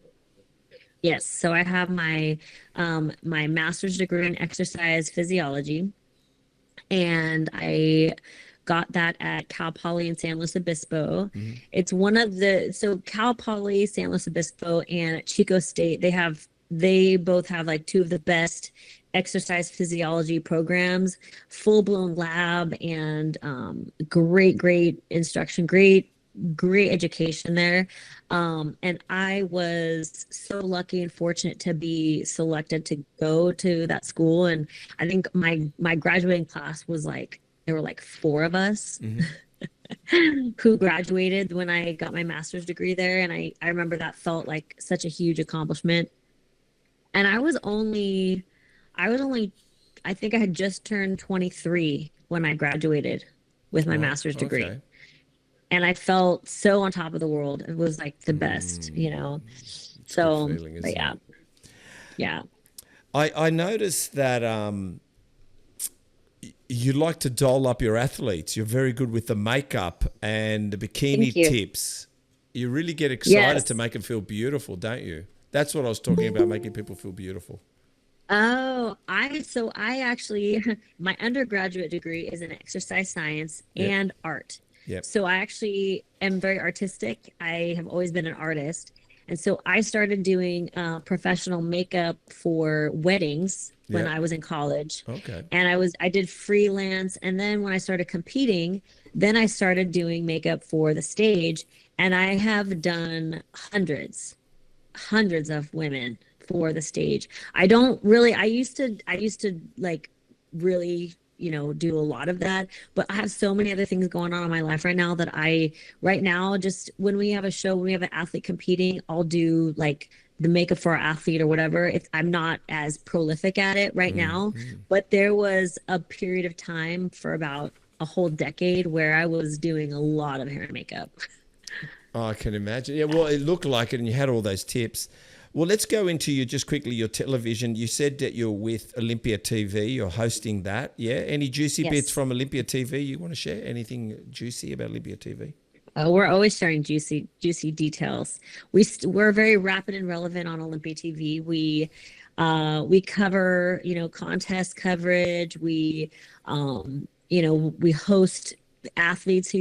Yes. So I have my master's degree in exercise physiology, and I got that at Cal Poly in San Luis Obispo. It's so Cal Poly, San Luis Obispo, and Chico State, they both have like two of the best exercise physiology programs, full-blown lab, and great instruction, great education there. And I was so lucky and fortunate to be selected to go to that school. And I think my graduating class was like, there were like 4 of us who graduated when I got my master's degree there. And I remember that felt like such a huge accomplishment. And I think I had just turned 23 when I graduated with my master's degree. Okay. And I felt so on top of the world. It was like the best, So, Good feeling, isn't but yeah. I noticed that you like to doll up your athletes. You're very good with the makeup and the bikini tips. You really get excited to make them feel beautiful, don't you? That's what I was talking about, making people feel beautiful. Oh, I actually, my undergraduate degree is in exercise science and art. Yep. So I actually am very artistic. I have always been an artist. And so I started doing professional makeup for weddings when I was in college. Okay. And I did freelance. And then when I started competing, then I started doing makeup for the stage. And I have done hundreds of women for the stage. I used to like really, do a lot of that, but I have so many other things going on in my life right now that just when we have a show, when we have an athlete competing, I'll do like the makeup for our athlete or whatever. I'm not as prolific at it right now, but there was a period of time for about a whole decade where I was doing a lot of hair and makeup. Oh, I can imagine. Yeah, well, it looked like it, and you had all those tips. Well, let's go into your television. You said that you're with Olympia TV. You're hosting that. Yeah. Any juicy bits from Olympia TV you want to share? Anything juicy about Olympia TV? We're always sharing juicy details. We're very rapid and relevant on Olympia TV. We cover, contest coverage. We host athletes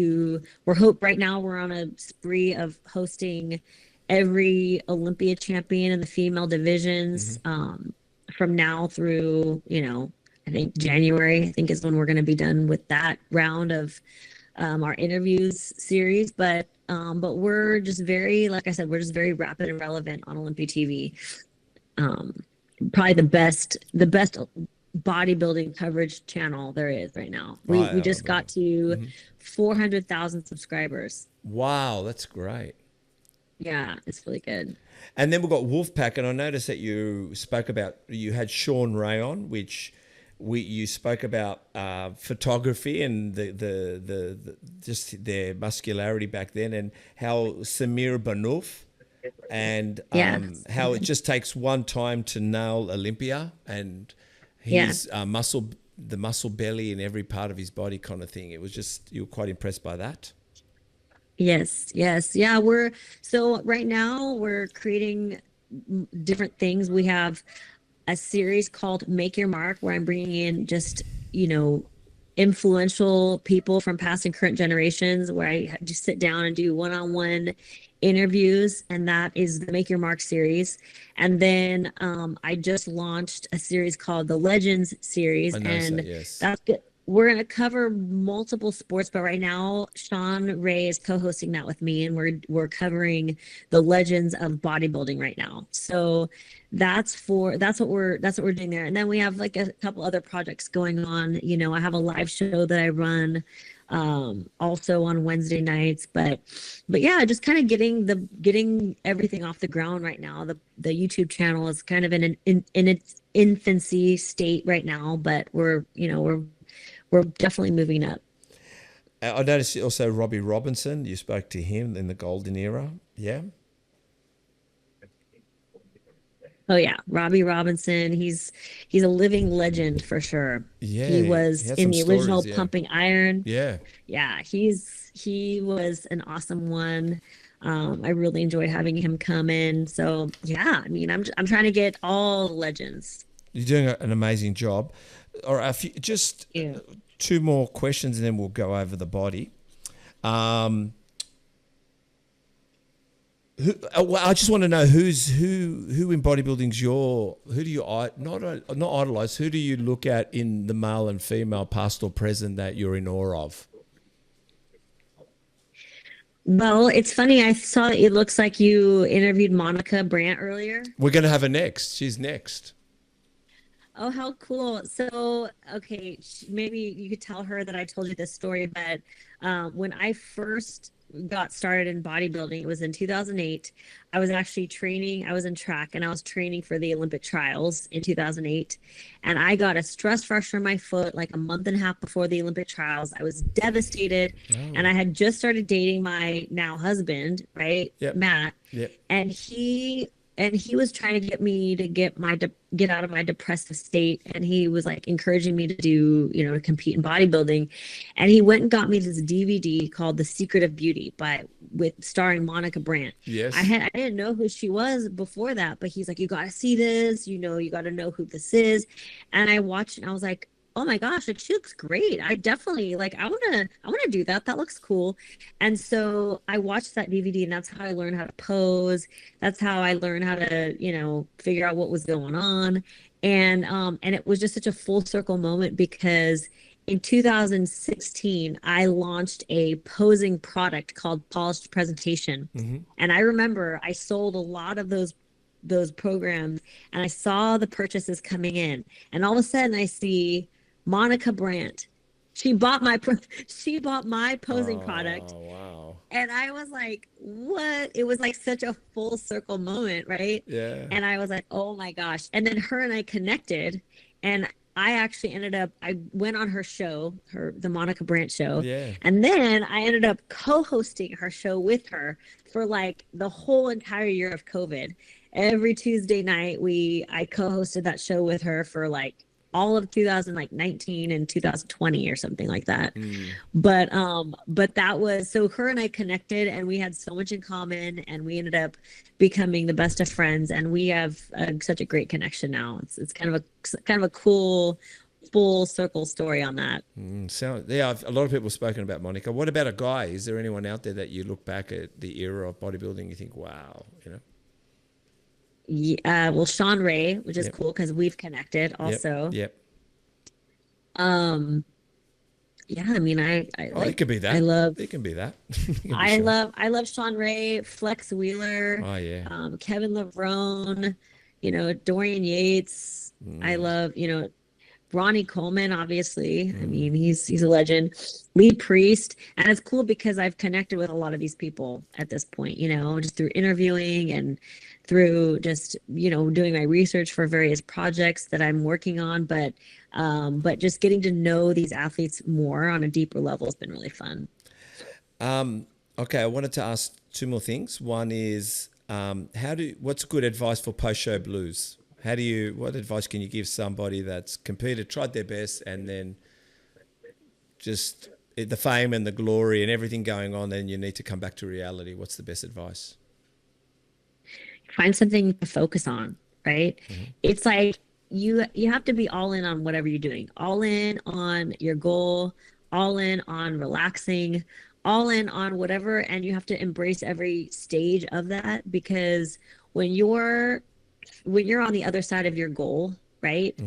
right now we're on a spree of hosting every Olympia champion in the female divisions from now through, I think January, I think is when we're going to be done with that round of our interviews series, but we're just very, like I said, we're just very rapid and relevant on Olympia TV. Probably the best bodybuilding coverage channel there is right now. We just got to 400,000 subscribers. Wow, that's great. Yeah, it's really good. And then we've got Wolfpak, and I noticed that you spoke about, you had Sean Ray on, which you spoke about photography and the just their muscularity back then, and how Samir Banouf and how it just takes one time to nail Olympia, and his the muscle belly in every part of his body kind of thing. It was just, you were quite impressed by that. Yes. Yeah, so right now we're creating different things. We have a series called Make Your Mark, where I'm bringing in just, influential people from past and current generations, where I just sit down and do one-on-one interviews, and that is the Make Your Mark series. And then I just launched a series called the Legends series, and that's good. We're going to cover multiple sports, but right now Sean Ray is co-hosting that with me, and we're covering the legends of bodybuilding right now. So that's what we're doing there. And then we have like a couple other projects going on. I have a live show that I run also on Wednesday nights, but yeah, just kind of getting everything off the ground right now. The YouTube channel is kind of in its infancy state right now, but we're definitely moving up. I noticed also Robbie Robinson. You spoke to him in the golden era. Yeah. Oh yeah, Robbie Robinson. He's a living legend for sure. Yeah, he was in the original Pumping Iron. Yeah. He was an awesome one. I really enjoyed having him come in. So yeah, I mean, I'm trying to get all the legends. You're doing an amazing job. All right, two more questions, and then we'll go over the body. I just want to know who in bodybuilding's who do you not idolize? Who do you look at in the male and female, past or present, that you're in awe of? Well, it's funny. I saw it looks like you interviewed Monica Brandt earlier. We're going to have her next. She's next. Oh, how cool. So, okay, maybe you could tell her that I told you this story, but when I first got started in bodybuilding, it was in 2008. I was actually training, I was in track, and I was training for the Olympic trials in 2008. And I got a stress fracture in my foot like a month and a half before the Olympic trials. I was devastated. And I had just started dating my now husband, right? Yep. Matt. Yep. And he was trying to get me to get out of my depressive state. And he was like encouraging me to do, to compete in bodybuilding. And he went and got me this DVD called The Secret of Beauty starring Monica Brandt. Yes. I didn't know who she was before that, but he's like, you got to see this, you got to know who this is. And I watched, and I was like, oh my gosh, like she looks great. I definitely I want to do that. That looks cool. And so I watched that DVD, and that's how I learned how to pose. That's how I learned how to, figure out what was going on. And it was just such a full circle moment, because in 2016, I launched a posing product called Polished Presentation. Mm-hmm. And I remember I sold a lot of those programs, and I saw the purchases coming in, and all of a sudden I see Monica Brandt. She bought my posing product. Oh, wow. And I was like, what? It was like such a full circle moment, right? Yeah. And I was like, oh my gosh. And then her and I connected, and I actually I went on her show, the Monica Brandt show. Yeah. And then I ended up co-hosting her show with her for like the whole entire year of COVID. Every Tuesday night, I co-hosted that show with her for like all of 2019 and 2020 or something like that. But that was, so her and I connected, and we had so much in common, and we ended up becoming the best of friends, and we have such a great connection now. It's kind of a cool full circle story on that. A lot of people have spoken about Monica. What about a guy? Is there anyone out there that you look back at the era of bodybuilding and you think, wow, Yeah, well, Sean Ray, which is cool because we've connected also. Yep. yeah, I mean, I Oh, it could be that. I love, It can be that. It can be Sean. I love Sean Ray, Flex Wheeler, Oh yeah. Kevin Levrone, Dorian Yates. I love, Ronnie Coleman, obviously. I mean, he's a legend. Lee Priest. And it's cool because I've connected with a lot of these people at this point, just through interviewing and through just, doing my research for various projects that I'm working on. But just getting to know these athletes more on a deeper level has been really fun. Okay, I wanted to ask two more things. One is, what's good advice for post-show blues? What advice can you give somebody that's competed, tried their best, and then just the fame and the glory and everything going on, then you need to come back to reality? What's the best advice? Find something to focus on, right? It's like you have to be all in on whatever you're doing, all in on your goal, all in on relaxing, all in on whatever, and you have to embrace every stage of that, because when you're on the other side of your goal, right?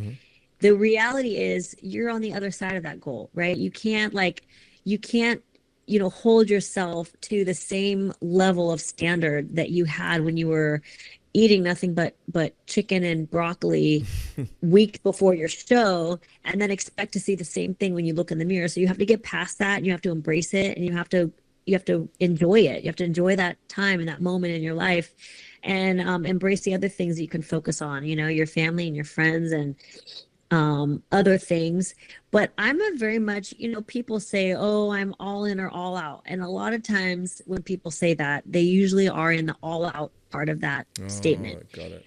The reality is you're on the other side of that goal, right? You can't hold yourself to the same level of standard that you had when you were eating nothing but chicken and broccoli weeks before your show, and then expect to see the same thing when you look in the mirror. So you have to get past that, and you have to embrace it, and you have to enjoy it. You have to enjoy that time and that moment in your life, and embrace the other things that you can focus on, your family and your friends and other things. But I'm a very much, people say, oh, I'm all in or all out. And a lot of times when people say that, they usually are in the all out part of that statement. Got it.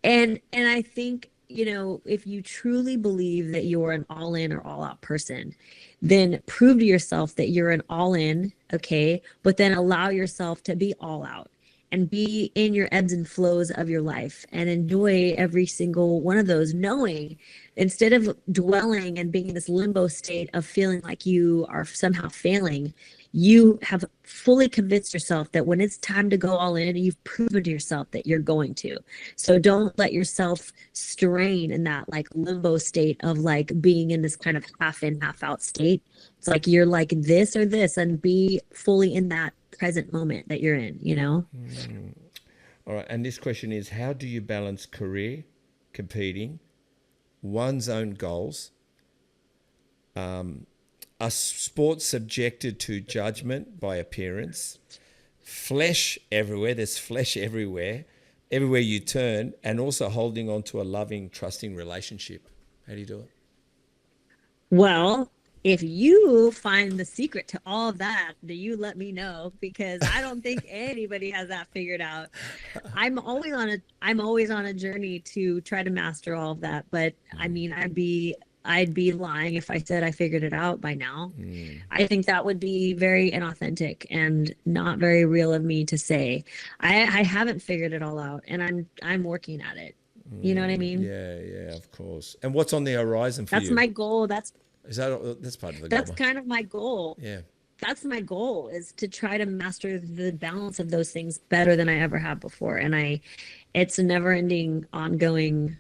And I think, if you truly believe that you're an all in or all out person, then prove to yourself that you're an all in, okay, but then allow yourself to be all out and be in your ebbs and flows of your life and enjoy every single one of those, knowing, instead of dwelling and being in this limbo state of feeling like you are somehow failing, you have fully convinced yourself that when it's time to go all in, you've proven to yourself that you're going to. So don't let yourself strain in that like limbo state of like being in this kind of half in, half out state. It's like you're like this or this, and be fully in that present moment that you're in, All right. And this question is, how do you balance career, competing, one's own goals, a sport subjected to judgment by appearance, flesh everywhere, there's flesh everywhere you turn, and also holding on to a loving, trusting relationship? How do you do it? Well, if you find the secret to all of that, then you let me know, because I don't think anybody has that figured out. I'm always on a journey to try to master all of that. But I mean, I'd be lying if I said I figured it out by now. I think that would be very inauthentic and not very real of me to say. I haven't figured it all out, and I'm working at it. You know what I mean? Yeah, of course. And what's on the horizon for you? That's my goal. That's part of the goal? That's kind of my goal. Yeah. That's my goal, is to try to master the balance of those things better than I ever have before. And it's a never ending, ongoing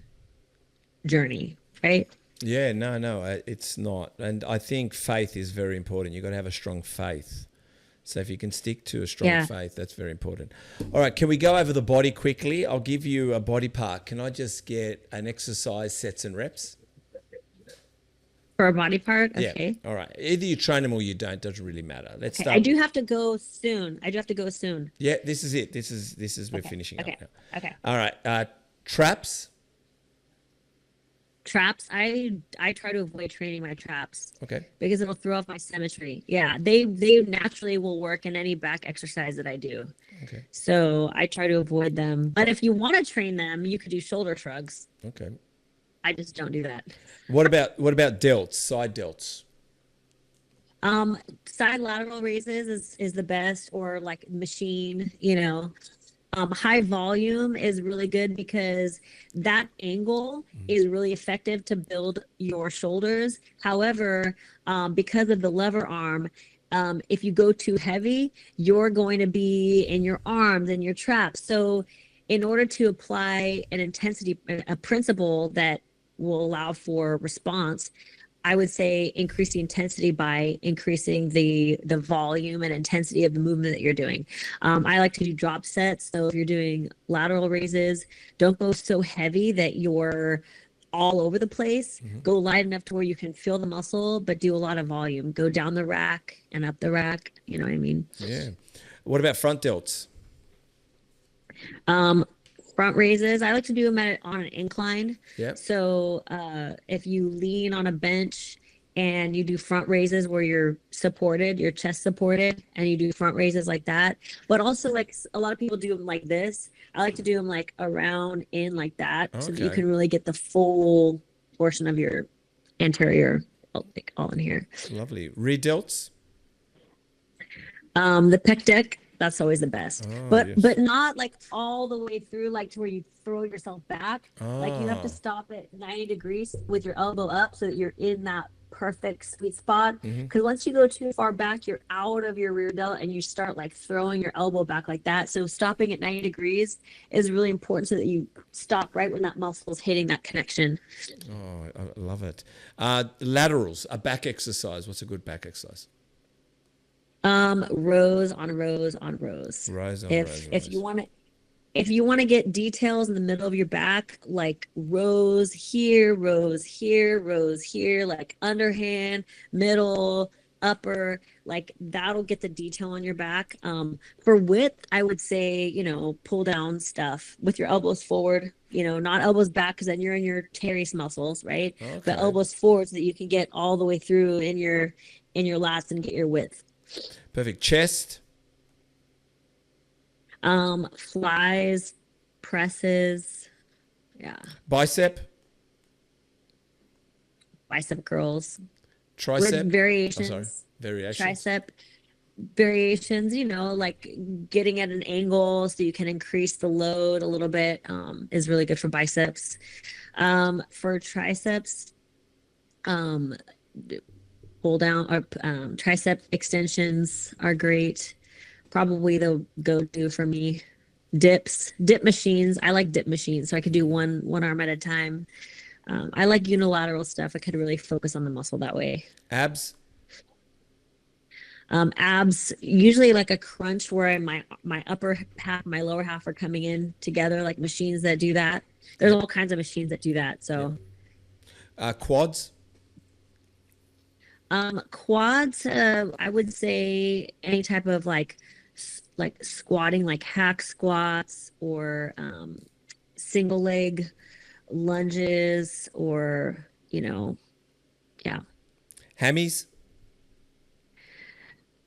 journey, right? Yeah, no, it's not. And I think faith is very important. You've got to have a strong faith. So if you can stick to a strong faith, that's very important. All right, can we go over the body quickly? I'll give you a body part. Can I just get an exercise, sets and reps? For a body part? Okay. Yeah. All right. Either you train them or you don't. Doesn't really matter. Let's start. I do have to go soon. Yeah, this is it. This is we're finishing up now. Okay. All right. Traps. Traps. I try to avoid training my traps. Okay. Because it'll throw off my symmetry. Yeah. They naturally will work in any back exercise that I do. Okay. So I try to avoid them. But if you want to train them, you could do shoulder shrugs. Okay. I just don't do that. What about delts, side delts? Side lateral raises is the best, or like machine, high volume is really good, because that angle is really effective to build your shoulders. However, because of the lever arm, if you go too heavy, you're going to be in your arms and your traps. So in order to apply an intensity, a principle that will allow for response, I would say increase the intensity by increasing the volume and intensity of the movement that you're doing. I like to do drop sets. So if you're doing lateral raises, don't go so heavy that you're all over the place. Go light enough to where you can feel the muscle, but do a lot of volume. Go down the rack and up the rack. You know what I mean? Yeah. What about front delts? Front raises, I like to do them on an incline. Yep. So if you lean on a bench and you do front raises where you're supported, your chest supported, and you do front raises like that. But also, like a lot of people do them like this. I like to do them like around in like that, so that you Okay. can really get the full portion of your anterior, like all in here. Lovely. Rear delts? The pec deck, that's always the best. Oh, yes. But not like all the way through, like to where you throw yourself back. Like you have to Ah. stop at 90 degrees with your elbow up so that you're in that perfect sweet spot. Because once you go too far back, you're out of your rear delt and you start like throwing your elbow back like that. So stopping at 90 degrees is really important so that you stop right when that muscle is hitting that connection. Oh, I love it. Laterals, a back exercise. What's a good back exercise? Rows on rows on rows. Rows on if rows on if rows. you want to if you want to get details in the middle of your back, like rows here, rows here, rows here, like underhand, middle, upper, like that'll get the detail on your back. For width, I would say, pull down stuff with your elbows forward, not elbows back because then you're in your teres muscles, right? Okay. But elbows forward so that you can get all the way through in your lats and get your width. Perfect. Chest? Flies, presses, yeah, Bicep? bicep curls, Tricep? variations, Sorry. Variations. tricep variations, like getting at an angle so you can increase the load a little bit, is really good for biceps. For triceps, pull down or tricep extensions are great. Probably the go-to for me. Dip machines. I like dip machines, so I could do one arm at a time. I like unilateral stuff. I could really focus on the muscle that way. Abs? Abs, usually like a crunch where my upper half, my lower half are coming in together, like machines that do that. There's all kinds of machines that do that. So Quads? Quads, I would say any type of like squatting, like hack squats or single leg lunges or, yeah. Hammies?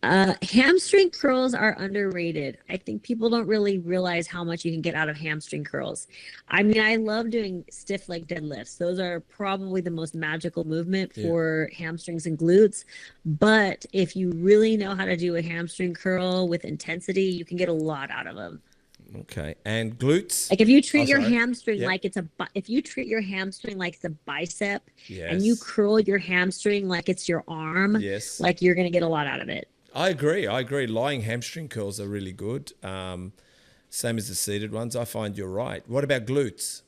Hamstring curls are underrated. I think people don't really realize how much you can get out of hamstring curls. I mean, I love doing stiff leg deadlifts. Those are probably the most magical movement for hamstrings and glutes. But if you really know how to do a hamstring curl with intensity, you can get a lot out of them. Okay. And glutes? Like if you treat your sorry. hamstring Yep. like if you treat your hamstring like it's a bicep and Yes. you curl your hamstring like it's your arm, Yes. like you're going to get a lot out of it. I agree. Lying hamstring curls are really good. Same as the seated ones. I find you're right. What about glutes?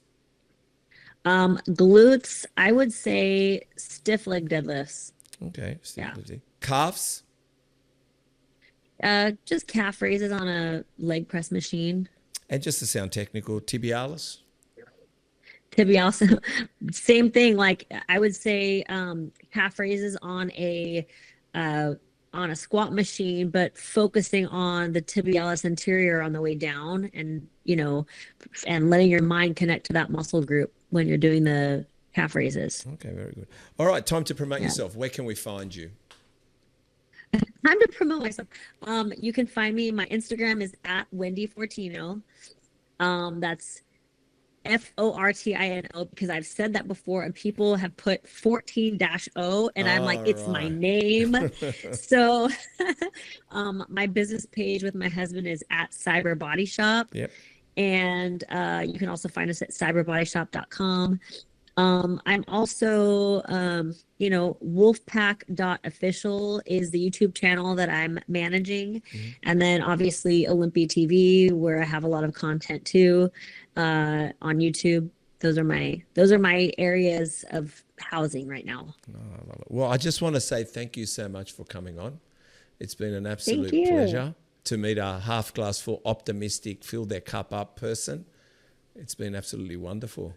Glutes, I would say stiff leg deadlifts. Okay. Yeah. Calves? Just calf raises on a leg press machine. And just to sound technical, tibialis? Tibialis, same thing. Like I would say calf raises on a squat machine, but focusing on the tibialis anterior on the way down and, and letting your mind connect to that muscle group when you're doing the calf raises. Okay, very good. All right, time to promote yourself. Where can we find you? Time to promote myself. You can find me. My Instagram is at Wendy Fortino. That's Fortino because I've said that before and people have put 14-0 and I'm like, it's my name. So my business page with my husband is at Cyber Body Shop. Yep. And you can also find us at cyberbodyshop.com. I'm also, Wolfpak.official is the YouTube channel that I'm managing. And then obviously Olympia TV, where I have a lot of content too, on YouTube. those are my areas of housing right now. Oh, I love it. Well, I just want to say thank you so much for coming on. It's been an absolute you. pleasure to meet a half glass full, optimistic, fill their cup up person. It's been absolutely wonderful.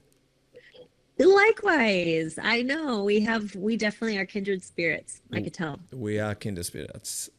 Likewise. I know we definitely are kindred spirits. I could tell. We are kindred spirits.